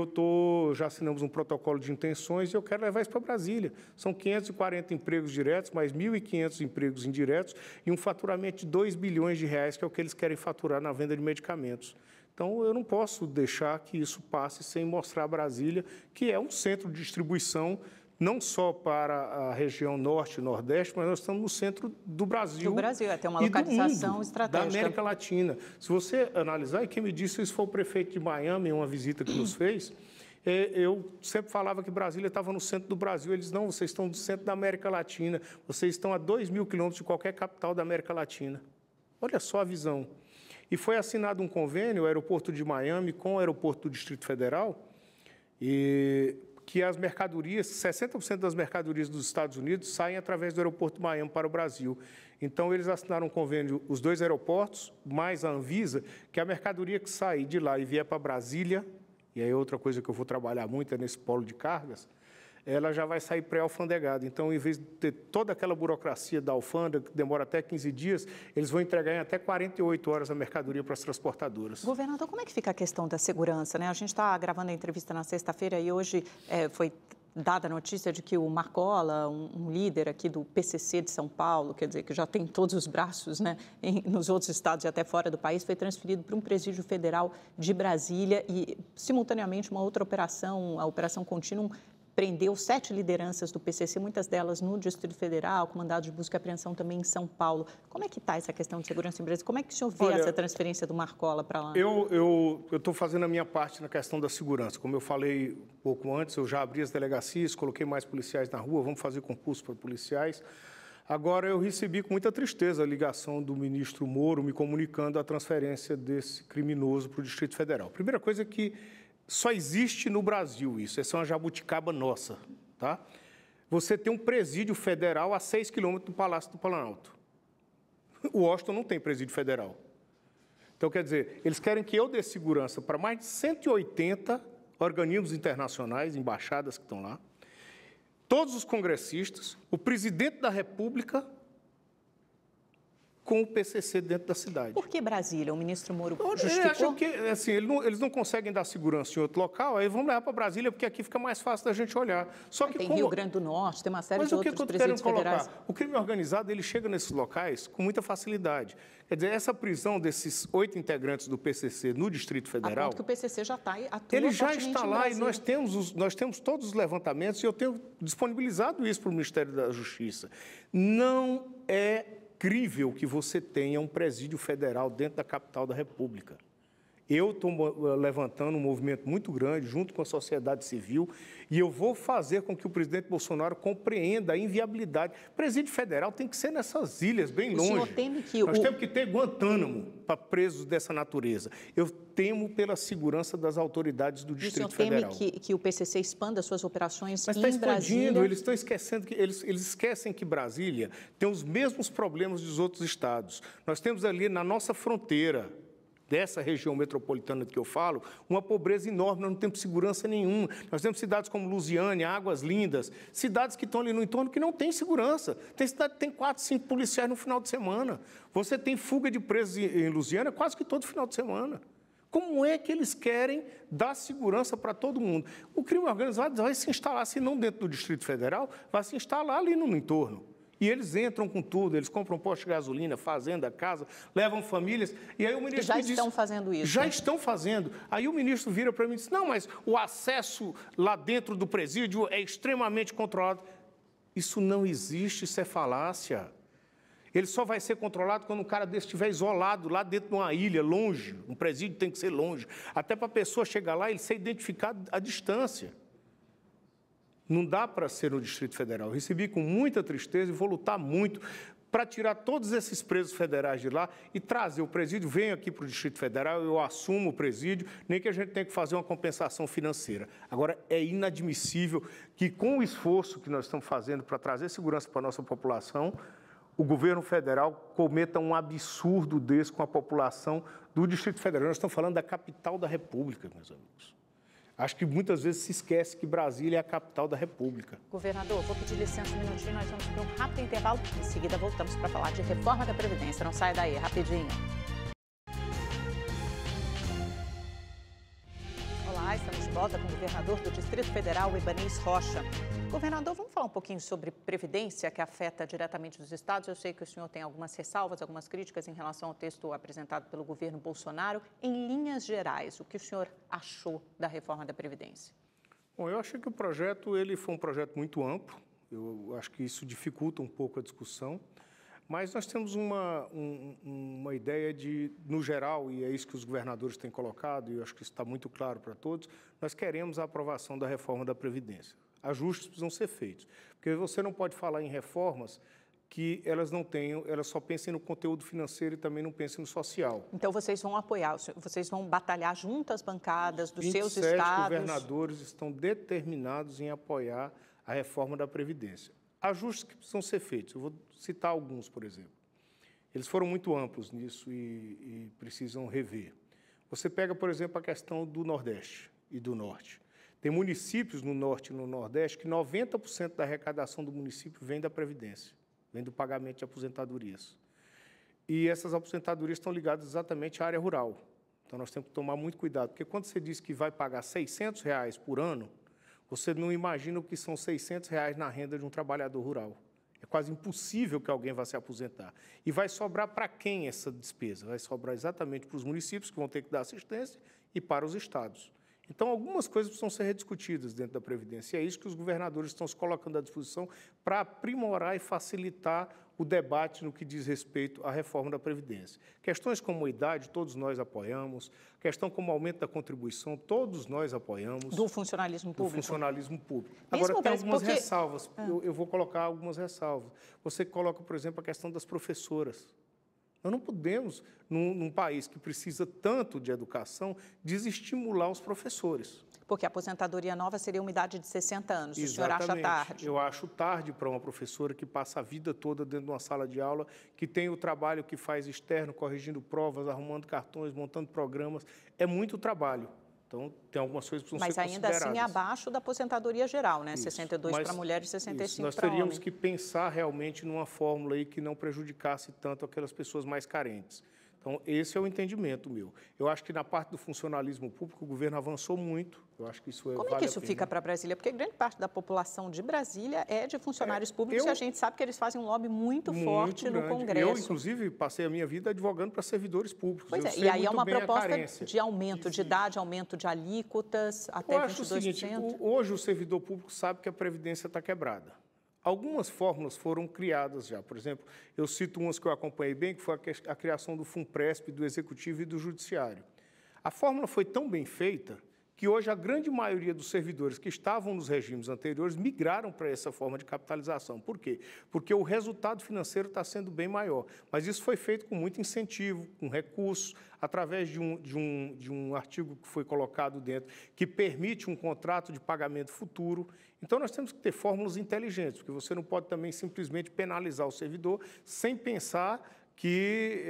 já assinamos um protocolo de intenções e eu quero levar isso para Brasília. São 540 empregos diretos, mais 1.500 empregos indiretos e um faturamento de 2 bilhões de reais, que é o que eles querem faturar na venda de medicamentos. Então, eu não posso deixar que isso passe sem mostrar a Brasília, que é um centro de distribuição não só para a região norte e nordeste, mas nós estamos no centro do Brasil. Do Brasil, tem uma localização estratégica. Da América Latina. Se você analisar, e quem me disse isso foi o prefeito de Miami, em uma visita que nos fez, eu sempre falava que Brasília estava no centro do Brasil. Eles, não, vocês estão no centro da América Latina, vocês estão a 2.000 quilômetros de qualquer capital da América Latina. Olha só a visão. E foi assinado um convênio, o aeroporto de Miami com o aeroporto do Distrito Federal, que as mercadorias, 60% das mercadorias dos Estados Unidos saem através do aeroporto de Miami para o Brasil. Então, eles assinaram um convênio, os 2 aeroportos, mais a Anvisa, que a mercadoria que sair de lá e vier para Brasília, e aí outra coisa que eu vou trabalhar muito é nesse polo de cargas, ela já vai sair pré-alfandegada. Então, em vez de ter toda aquela burocracia da alfândega, que demora até 15 dias, eles vão entregar em até 48 horas a mercadoria para as transportadoras. Governador, como é que fica a questão da segurança, né? A gente está gravando a entrevista na sexta-feira e hoje foi dada a notícia de que o Marcola, um líder aqui do PCC de São Paulo, quer dizer, que já tem todos os braços, né, nos outros estados e até fora do país, foi transferido para um presídio federal de Brasília e, simultaneamente, uma outra operação, a Operação Continuum, prendeu 7 lideranças do PCC, muitas delas no Distrito Federal, com mandado de busca e apreensão também em São Paulo. Como é que está essa questão de segurança em Brasília? Como é que o senhor vê essa transferência do Marcola para lá? Eu estou fazendo a minha parte na questão da segurança. Como eu falei um pouco antes, eu já abri as delegacias, coloquei mais policiais na rua, vamos fazer concurso para policiais. Agora, eu recebi com muita tristeza a ligação do ministro Moro me comunicando a transferência desse criminoso para o Distrito Federal. Primeira coisa é que só existe no Brasil isso, essa é uma jabuticaba nossa, tá? Você tem um presídio federal a 6 quilômetros do Palácio do Planalto. O Washington não tem presídio federal. Então, quer dizer, eles querem que eu dê segurança para mais de 180 organismos internacionais, embaixadas que estão lá, todos os congressistas, o presidente da República, com o PCC dentro da cidade. Por que Brasília? O ministro Moro justificou? Acham que assim, eles não conseguem dar segurança em outro local, aí vamos levar para Brasília, porque aqui fica mais fácil da gente olhar. Só que tem Rio Grande do Norte, tem uma série de outros presídios federais. O crime organizado, ele chega nesses locais com muita facilidade. Quer dizer, essa prisão desses 8 integrantes do PCC no Distrito Federal... A ponto que o PCC já está aí, ele já está lá e nós temos todos os levantamentos e eu tenho disponibilizado isso para o Ministério da Justiça. Não é crível que você tenha um presídio federal dentro da capital da República. Eu estou levantando um movimento muito grande, junto com a sociedade civil, e eu vou fazer com que o presidente Bolsonaro compreenda a inviabilidade. O presídio federal tem que ser nessas ilhas, bem longe. O senhor teme que Nós temos que ter Guantánamo para presos dessa natureza. Eu temo pela segurança das autoridades do Distrito Federal. O senhor teme que o PCC expanda suas operações em Brasília? Mas está expandindo, eles estão esquecendo que eles esquecem que Brasília tem os mesmos problemas dos outros estados. Nós temos ali na nossa fronteira, dessa região metropolitana que eu falo, uma pobreza enorme, nós não temos segurança nenhuma. Nós temos cidades como Lusiânia, Águas Lindas, cidades que estão ali no entorno que não têm segurança. Tem cidade que tem 4, 5 policiais no final de semana. Você tem fuga de presos em Lusiânia quase que todo final de semana. Como é que eles querem dar segurança para todo mundo? O crime organizado vai se instalar, se não dentro do Distrito Federal, vai se instalar ali no entorno. E eles entram com tudo, eles compram posto de gasolina, fazenda, casa, levam famílias. E aí o ministro já estão fazendo isso. Já estão fazendo. Aí o ministro vira para mim e diz, não, mas o acesso lá dentro do presídio é extremamente controlado. Isso não existe, isso é falácia. Ele só vai ser controlado quando um cara desse estiver isolado, lá dentro de uma ilha, longe. Um presídio tem que ser longe. Até para a pessoa chegar lá e ele ser identificado à distância. Não dá para ser no Distrito Federal. Recebi com muita tristeza e vou lutar muito para tirar todos esses presos federais de lá e trazer o presídio. Venho aqui para o Distrito Federal, eu assumo o presídio, nem que a gente tenha que fazer uma compensação financeira. Agora, é inadmissível que, com o esforço que nós estamos fazendo para trazer segurança para a nossa população, o governo federal cometa um absurdo desse com a população do Distrito Federal. Nós estamos falando da capital da República, meus amigos. Acho que muitas vezes se esquece que Brasília é a capital da República. Governador, vou pedir licença um minutinho, nós vamos para um rápido intervalo. Em seguida, voltamos para falar de reforma da Previdência. Não saia daí, rapidinho. Olá, estamos de volta com o governador do Distrito Federal, Ibanez Rocha. Governador, vamos falar um pouquinho sobre Previdência, que afeta diretamente os estados. Eu sei que o senhor tem algumas ressalvas, algumas críticas em relação ao texto apresentado pelo governo Bolsonaro. Em linhas gerais, o que o senhor achou da reforma da Previdência? Bom, eu achei que o projeto foi um projeto muito amplo. Eu acho que isso dificulta um pouco a discussão. Mas nós temos uma ideia de, no geral, e é isso que os governadores têm colocado, e eu acho que isso está muito claro para todos, nós queremos a aprovação da reforma da Previdência. Ajustes precisam ser feitos, porque você não pode falar em reformas que elas não tenham, elas só pensem no conteúdo financeiro e também não pensem no social. Então, vocês vão apoiar, vocês vão batalhar junto às bancadas dos seus 27 estados? Os governadores estão determinados em apoiar a reforma da Previdência. Ajustes que precisam ser feitos, eu vou citar alguns, por exemplo. Eles foram muito amplos nisso e precisam rever. Você pega, por exemplo, a questão do Nordeste e do Norte. Tem municípios no Norte e no Nordeste que 90% da arrecadação do município vem da Previdência, vem do pagamento de aposentadorias. E essas aposentadorias estão ligadas exatamente à área rural. Então, nós temos que tomar muito cuidado, porque quando você diz que vai pagar R$600 por ano, você não imagina o que são R$600 na renda de um trabalhador rural. É quase impossível que alguém vá se aposentar. E vai sobrar para quem essa despesa? Vai sobrar exatamente para os municípios, que vão ter que dar assistência, e para os estados. Então, algumas coisas precisam ser rediscutidas dentro da Previdência. E é isso que os governadores estão se colocando à disposição para aprimorar e facilitar o debate no que diz respeito à reforma da Previdência. Questões como a idade, todos nós apoiamos. Questão como o aumento da contribuição, todos nós apoiamos. Do funcionalismo público. Do funcionalismo público. Agora, tem algumas ressalvas. Eu vou colocar algumas ressalvas. Você coloca, por exemplo, a questão das professoras. Nós não podemos, num país que precisa tanto de educação, desestimular os professores. Porque a aposentadoria nova seria uma idade de 60 anos. Exatamente. O senhor acha tarde? Eu acho tarde para uma professora que passa a vida toda dentro de uma sala de aula, que tem o trabalho que faz externo, corrigindo provas, arrumando cartões, montando programas. É muito trabalho. Então, tem algumas coisas que precisam ser consideradas. Mas ainda assim abaixo da aposentadoria geral, né? Isso. 62 para mulheres e 65 para homens. Nós teríamos que pensar realmente numa fórmula aí que não prejudicasse tanto aquelas pessoas mais carentes. Então, esse é o entendimento meu. Eu acho que na parte do funcionalismo público, o governo avançou muito. Eu acho que isso Como é que isso fica para Brasília? Porque grande parte da população de Brasília é de funcionários públicos e a gente sabe que eles fazem um lobby muito forte no Congresso. Eu, inclusive, passei a minha vida advogando para servidores públicos. Pois é, e aí é uma proposta de aumento de idade, aumento de alíquotas até 22%. Eu acho o seguinte, hoje o servidor público sabe que a Previdência está quebrada. Algumas fórmulas foram criadas já. Por exemplo, eu cito umas que eu acompanhei bem, que foi a criação do FUNPRESP, do Executivo e do Judiciário. A fórmula foi tão bem feita que hoje a grande maioria dos servidores que estavam nos regimes anteriores migraram para essa forma de capitalização. Por quê? Porque o resultado financeiro está sendo bem maior. Mas isso foi feito com muito incentivo, com recursos, através de um artigo que foi colocado dentro, que permite um contrato de pagamento futuro. Então, nós temos que ter fórmulas inteligentes, porque você não pode também simplesmente penalizar o servidor sem pensar que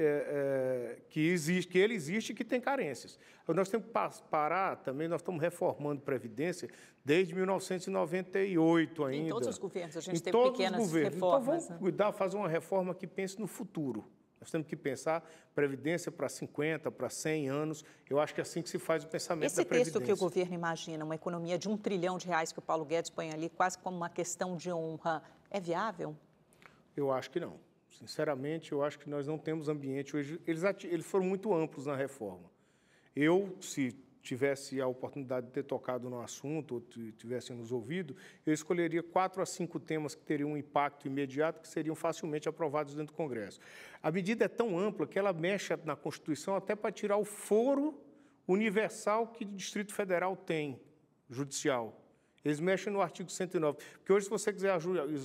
ele existe e que tem carências. Nós temos que parar também, nós estamos reformando Previdência desde 1998 ainda. Em todos os governos a gente teve pequenas reformas. Então, vamos cuidar, fazer uma reforma que pense no futuro. Nós temos que pensar Previdência para 50, para 100 anos. Eu acho que é assim que se faz o pensamento da Previdência. Esse texto que o governo imagina, uma economia de R$1 trilhão que o Paulo Guedes põe ali, quase como uma questão de honra, é viável? Eu acho que não. Sinceramente, eu acho que nós não temos ambiente hoje. Eles foram muito amplos na reforma. Eu, se tivesse a oportunidade de ter tocado no assunto, ou tivesse nos ouvido, eu escolheria 4 a 5 temas que teriam um impacto imediato, que seriam facilmente aprovados dentro do Congresso. A medida é tão ampla que ela mexe na Constituição até para tirar o foro universal que o Distrito Federal tem, judicial. Eles mexem no artigo 109, porque hoje, se você quiser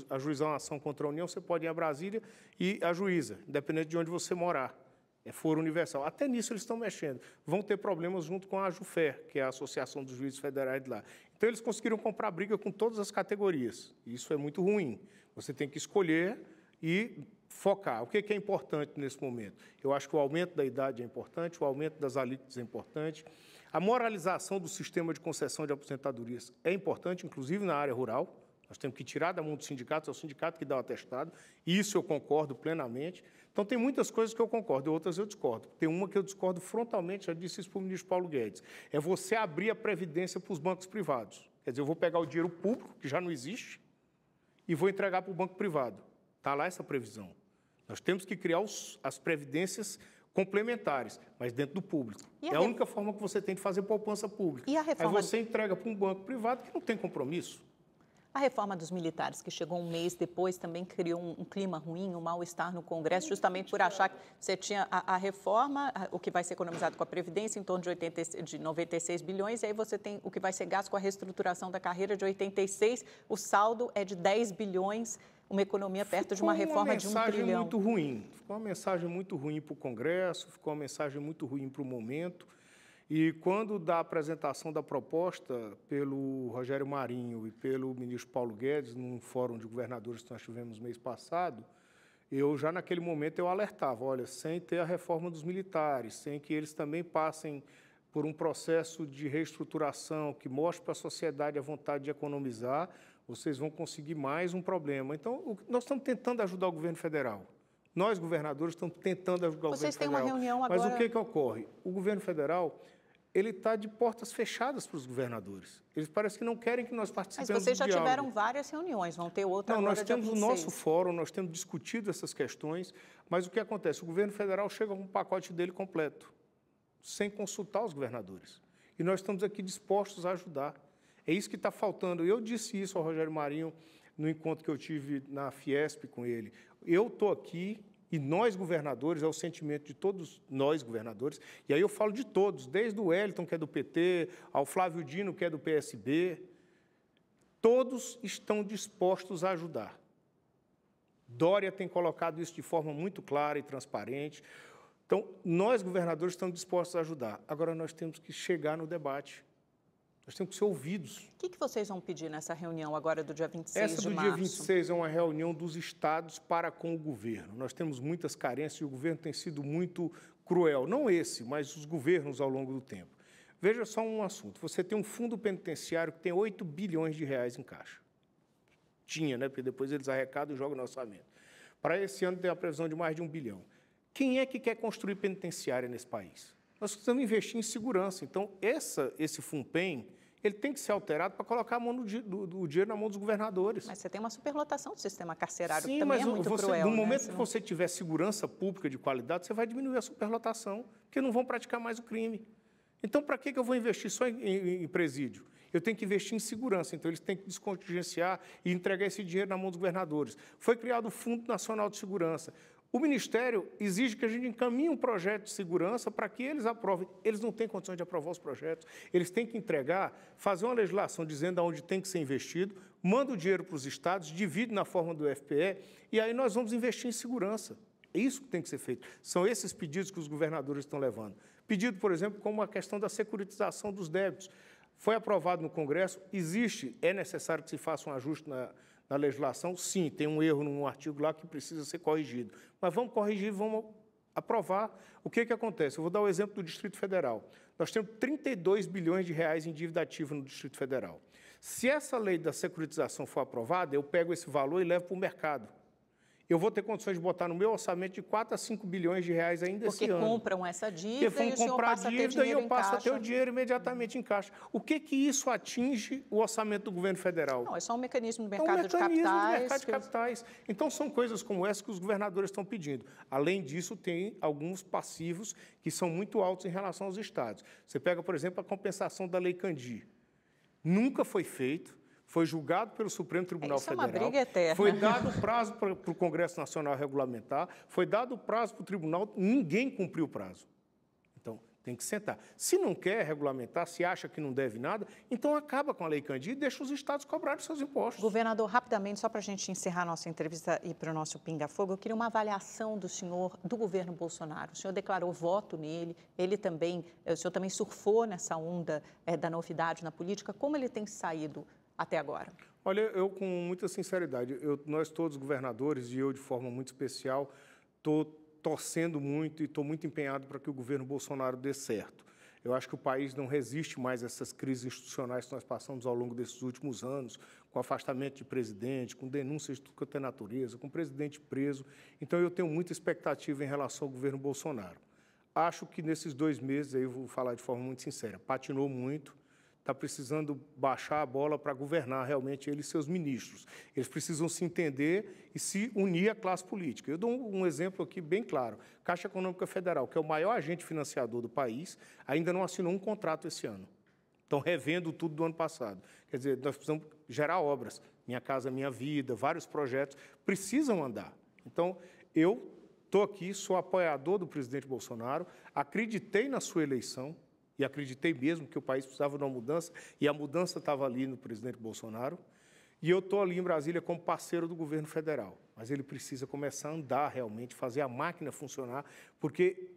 ajuizar uma ação contra a União, você pode ir a Brasília e ajuiza, independente de onde você morar. É foro universal. Até nisso eles estão mexendo. Vão ter problemas junto com a AJUFER, que é a Associação dos Juízes Federais de lá. Então, eles conseguiram comprar briga com todas as categorias. Isso é muito ruim. Você tem que escolher e focar. O que é importante nesse momento? Eu acho que o aumento da idade é importante, o aumento das alíquotas é importante. A moralização do sistema de concessão de aposentadorias é importante, inclusive na área rural. Nós temos que tirar da mão do sindicato, é o sindicato que dá o atestado. Isso eu concordo plenamente. Então, tem muitas coisas que eu concordo, outras eu discordo. Tem uma que eu discordo frontalmente, já disse isso para o ministro Paulo Guedes, é você abrir a Previdência para os bancos privados. Quer dizer, eu vou pegar o dinheiro público, que já não existe, e vou entregar para o banco privado. Está lá essa previsão. Nós temos que criar as previdências complementares, mas dentro do público. É a única forma que você tem de fazer poupança pública. E a reforma... Aí você entrega para um banco privado que não tem compromisso. A reforma dos militares, que chegou um mês depois, também criou um clima ruim, um mal-estar no Congresso, justamente por achar que você tinha a reforma, o que vai ser economizado com a Previdência, em torno de 96 bilhões, e aí você tem o que vai ser gasto com a reestruturação da carreira de 86, o saldo é de 10 bilhões, uma economia perto de uma reforma de 1 trilhão. Muito ruim. Ficou uma mensagem muito ruim para o Congresso, ficou uma mensagem muito ruim para o momento. E quando da apresentação da proposta pelo Rogério Marinho e pelo ministro Paulo Guedes, num fórum de governadores que nós tivemos no mês passado, eu já naquele momento eu alertava, olha, sem ter a reforma dos militares, sem que eles também passem por um processo de reestruturação que mostre para a sociedade a vontade de economizar, vocês vão conseguir mais um problema. Então, nós estamos tentando ajudar o governo federal. Nós, governadores, estamos tentando ajudar o governo federal. Vocês têm uma reunião agora... Mas o que ocorre? O governo federal... ele está de portas fechadas para os governadores. Eles parecem que não querem que nós participemos do diálogo. Mas vocês já tiveram várias reuniões, vão ter outra agora dia 26. Nós temos o nosso fórum, nós temos discutido essas questões, mas o que acontece? O governo federal chega com um pacote dele completo, sem consultar os governadores. E nós estamos aqui dispostos a ajudar. É isso que está faltando. Eu disse isso ao Rogério Marinho no encontro que eu tive na Fiesp com ele. Eu estou aqui... E nós, governadores, é o sentimento de todos nós, governadores, e aí eu falo de todos, desde o Wellington, que é do PT, ao Flávio Dino, que é do PSB, todos estão dispostos a ajudar. Dória tem colocado isso de forma muito clara e transparente. Então, nós, governadores, estamos dispostos a ajudar. Agora, nós temos que chegar no debate. Nós temos que ser ouvidos. O que vocês vão pedir nessa reunião agora do dia 26 de março? Essa do dia 26 é uma reunião dos estados para com o governo. Nós temos muitas carências e o governo tem sido muito cruel. Não esse, mas os governos ao longo do tempo. Veja só um assunto. Você tem um fundo penitenciário que tem 8 bilhões de reais em caixa. Tinha, né? Porque depois eles arrecadam e jogam no orçamento. Para esse ano tem a previsão de mais de 1 bilhão. Quem é que quer construir penitenciária nesse país? Nós precisamos investir em segurança. Então, esse FUNPEN, ele tem que ser alterado para colocar a mão do dinheiro na mão dos governadores. Mas você tem uma superlotação do sistema carcerário, Sim, que também mas é muito você, cruel. no momento né? que você tiver segurança pública de qualidade, você vai diminuir a superlotação, porque não vão praticar mais o crime. Então, para que eu vou investir só em presídio? Eu tenho que investir em segurança. Então, eles têm que descontingenciar e entregar esse dinheiro na mão dos governadores. Foi criado o Fundo Nacional de Segurança. O Ministério exige que a gente encaminhe um projeto de segurança para que eles aprovem. Eles não têm condições de aprovar os projetos. Eles têm que entregar, fazer uma legislação dizendo aonde tem que ser investido, manda o dinheiro para os estados, divide na forma do FPE, e aí nós vamos investir em segurança. É isso que tem que ser feito. São esses pedidos que os governadores estão levando. Pedido, por exemplo, como a questão da securitização dos débitos. Foi aprovado no Congresso, é necessário que se faça um ajuste na legislação? Sim, tem um erro num artigo lá que precisa ser corrigido. Mas vamos corrigir, vamos aprovar. O que acontece? Eu vou dar o exemplo do Distrito Federal. Nós temos 32 bilhões de reais em dívida ativa no Distrito Federal. Se essa lei da securitização for aprovada, eu pego esse valor e levo para o mercado. Eu vou ter condições de botar no meu orçamento de 4 a 5 bilhões de reais ainda esse ano. Porque compram essa dívida Porque e o senhor passa a ter dinheiro em caixa. E eu passo a ter o dinheiro imediatamente em caixa. O que isso atinge o orçamento do governo federal? Não, é só um mecanismo do mercado de capitais. É um mecanismo do mercado de capitais. Então, são coisas como essa que os governadores estão pedindo. Além disso, tem alguns passivos que são muito altos em relação aos estados. Você pega, por exemplo, a compensação da Lei Candir. Nunca foi feito. Foi julgado pelo Supremo Tribunal Federal. É uma briga eterna. Foi dado prazo para o Congresso Nacional regulamentar, foi dado prazo para o tribunal, ninguém cumpriu o prazo. Então, tem que sentar. Se não quer regulamentar, se acha que não deve nada, então acaba com a Lei Candir e deixa os estados cobrarem seus impostos. Governador, rapidamente, só para a gente encerrar a nossa entrevista e para o nosso Pinga Fogo, eu queria uma avaliação do senhor, do governo Bolsonaro. O senhor declarou voto nele, o senhor também surfou nessa onda da novidade na política. Como ele tem saído até agora? Olha, eu com muita sinceridade, nós todos governadores e eu de forma muito especial, estou torcendo muito e estou muito empenhado para que o governo Bolsonaro dê certo. Eu acho que o país não resiste mais a essas crises institucionais que nós passamos ao longo desses últimos anos, com afastamento de presidente, com denúncias de tudo quanto é natureza, com o presidente preso. Então, eu tenho muita expectativa em relação ao governo Bolsonaro. Acho que nesses 2 meses, aí eu vou falar de forma muito sincera, patinou muito, está precisando baixar a bola para governar realmente ele e seus ministros. Eles precisam se entender e se unir à classe política. Eu dou um exemplo aqui bem claro. Caixa Econômica Federal, que é o maior agente financiador do país, ainda não assinou um contrato esse ano. Estão revendo tudo do ano passado. Quer dizer, nós precisamos gerar obras. Minha Casa Minha Vida, vários projetos precisam andar. Então, eu estou aqui, sou apoiador do presidente Bolsonaro, acreditei na sua eleição, e acreditei mesmo que o país precisava de uma mudança, e a mudança estava ali no presidente Bolsonaro, e eu estou ali em Brasília como parceiro do governo federal. Mas ele precisa começar a andar realmente, fazer a máquina funcionar, porque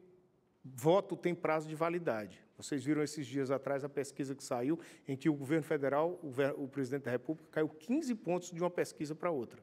voto tem prazo de validade. Vocês viram esses dias atrás a pesquisa que saiu, em que o governo federal, o presidente da República, caiu 15 pontos de uma pesquisa para outra.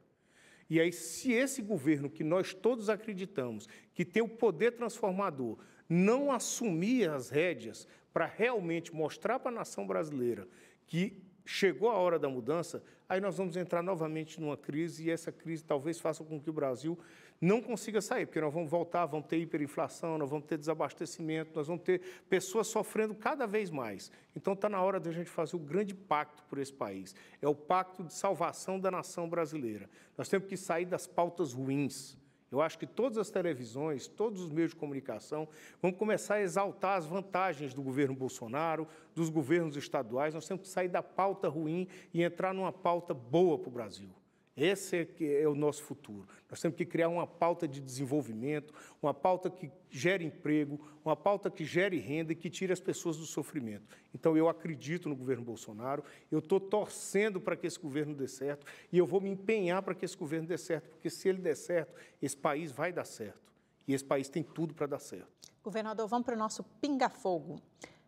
E aí, se esse governo, que nós todos acreditamos, que tem o poder transformador, não assumir as rédeas para realmente mostrar para a nação brasileira que chegou a hora da mudança, aí nós vamos entrar novamente numa crise, e essa crise talvez faça com que o Brasil não consiga sair, porque nós vamos voltar, vamos ter hiperinflação, nós vamos ter desabastecimento, nós vamos ter pessoas sofrendo cada vez mais. Então, está na hora de a gente fazer o grande pacto por esse país. É o pacto de salvação da nação brasileira. Nós temos que sair das pautas ruins. Eu acho que todas as televisões, todos os meios de comunicação vão começar a exaltar as vantagens do governo Bolsonaro, dos governos estaduais. Nós temos que sair da pauta ruim e entrar numa pauta boa para o Brasil. Esse é o nosso futuro. Nós temos que criar uma pauta de desenvolvimento, uma pauta que gere emprego, uma pauta que gere renda e que tire as pessoas do sofrimento. Então, eu acredito no governo Bolsonaro, eu estou torcendo para que esse governo dê certo e eu vou me empenhar para que esse governo dê certo, porque se ele der certo, esse país vai dar certo. E esse país tem tudo para dar certo. Governador, vamos para o nosso pinga-fogo.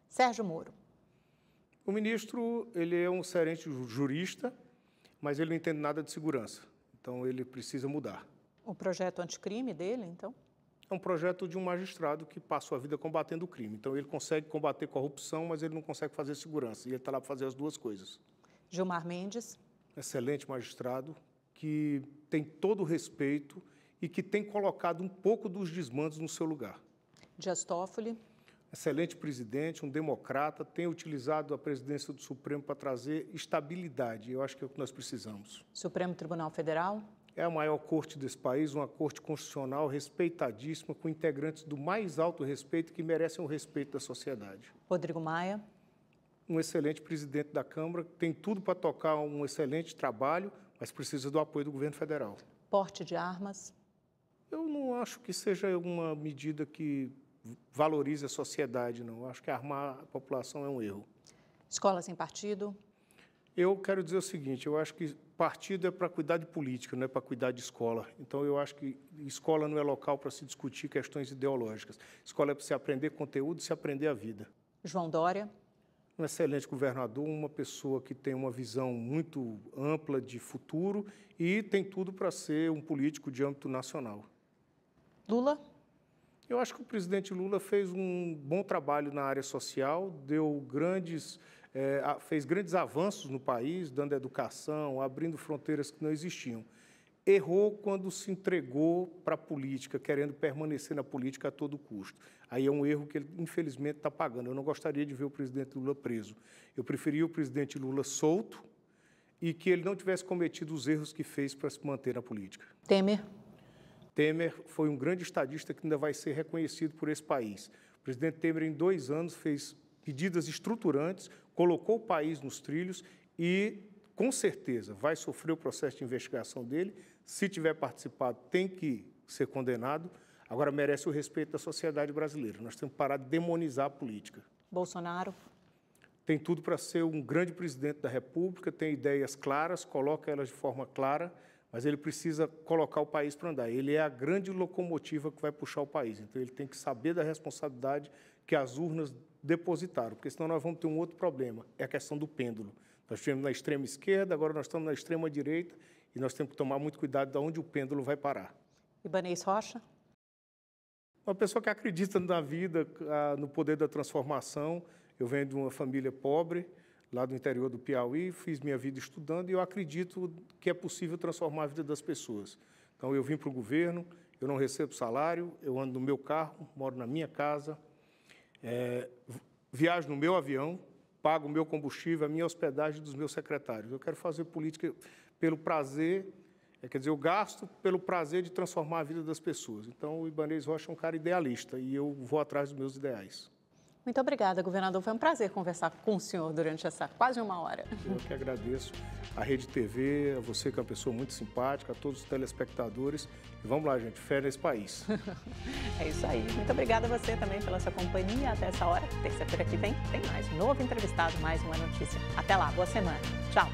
Sérgio Moro. O ministro, ele é um excelente jurista, mas ele não entende nada de segurança. Então, ele precisa mudar. O projeto anticrime dele, então? É um projeto de um magistrado que passou a vida combatendo o crime. Então, ele consegue combater corrupção, mas ele não consegue fazer segurança. E ele está lá para fazer as duas coisas. Gilmar Mendes. Excelente magistrado, que tem todo o respeito e que tem colocado um pouco dos desmandos no seu lugar. Dias Toffoli. Excelente presidente, um democrata, tem utilizado a presidência do Supremo para trazer estabilidade. Eu acho que é o que nós precisamos. Supremo Tribunal Federal. É a maior corte desse país, uma corte constitucional respeitadíssima, com integrantes do mais alto respeito que merecem o respeito da sociedade. Rodrigo Maia. Um excelente presidente da Câmara, tem tudo para tocar um excelente trabalho, mas precisa do apoio do governo federal. Porte de armas. Eu não acho que seja uma medida que valorize a sociedade, não. Eu acho que armar a população é um erro. Escola sem partido. Eu quero dizer o seguinte, eu acho que partido é para cuidar de política, não é para cuidar de escola. Então, eu acho que escola não é local para se discutir questões ideológicas. Escola é para se aprender conteúdo e se aprender a vida. João Dória. Um excelente governador, uma pessoa que tem uma visão muito ampla de futuro e tem tudo para ser um político de âmbito nacional. Lula. Eu acho que o presidente Lula fez um bom trabalho na área social, fez grandes avanços no país, dando educação, abrindo fronteiras que não existiam. Errou quando se entregou para a política, querendo permanecer na política a todo custo. Aí é um erro que ele, infelizmente, está pagando. Eu não gostaria de ver o presidente Lula preso. Eu preferia o presidente Lula solto e que ele não tivesse cometido os erros que fez para se manter na política. Temer. Temer foi um grande estadista que ainda vai ser reconhecido por esse país. O presidente Temer, em 2 anos, fez medidas estruturantes, colocou o país nos trilhos e, com certeza, vai sofrer o processo de investigação dele. Se tiver participado, tem que ser condenado. Agora, merece o respeito da sociedade brasileira. Nós temos que parar de demonizar a política. Bolsonaro. Tem tudo para ser um grande presidente da República, tem ideias claras, coloca elas de forma clara, mas ele precisa colocar o país para andar. Ele é a grande locomotiva que vai puxar o país. Então, ele tem que saber da responsabilidade que as urnas depositaram, porque senão nós vamos ter um outro problema, é a questão do pêndulo. Nós estivemos na extrema esquerda, agora nós estamos na extrema direita e nós temos que tomar muito cuidado de onde o pêndulo vai parar. Ibanez Rocha. Uma pessoa que acredita na vida, no poder da transformação. Eu venho de uma família pobre, lá do interior do Piauí, fiz minha vida estudando e eu acredito que é possível transformar a vida das pessoas. Então, eu vim para o governo, eu não recebo salário, eu ando no meu carro, moro na minha casa, viajo no meu avião, pago o meu combustível, a minha hospedagem dos meus secretários. Eu quero fazer política pelo prazer, quer dizer, eu gasto pelo prazer de transformar a vida das pessoas. Então, o Ibanez Rocha é um cara idealista e eu vou atrás dos meus ideais. Muito obrigada, governador. Foi um prazer conversar com o senhor durante essa quase 1 hora. Eu que agradeço a Rede TV, a você que é uma pessoa muito simpática, a todos os telespectadores. E vamos lá, gente, fé nesse país. É isso aí. Muito obrigada a você também pela sua companhia até essa hora. Terça-feira que vem tem mais um novo entrevistado, mais uma notícia. Até lá, boa semana. Tchau.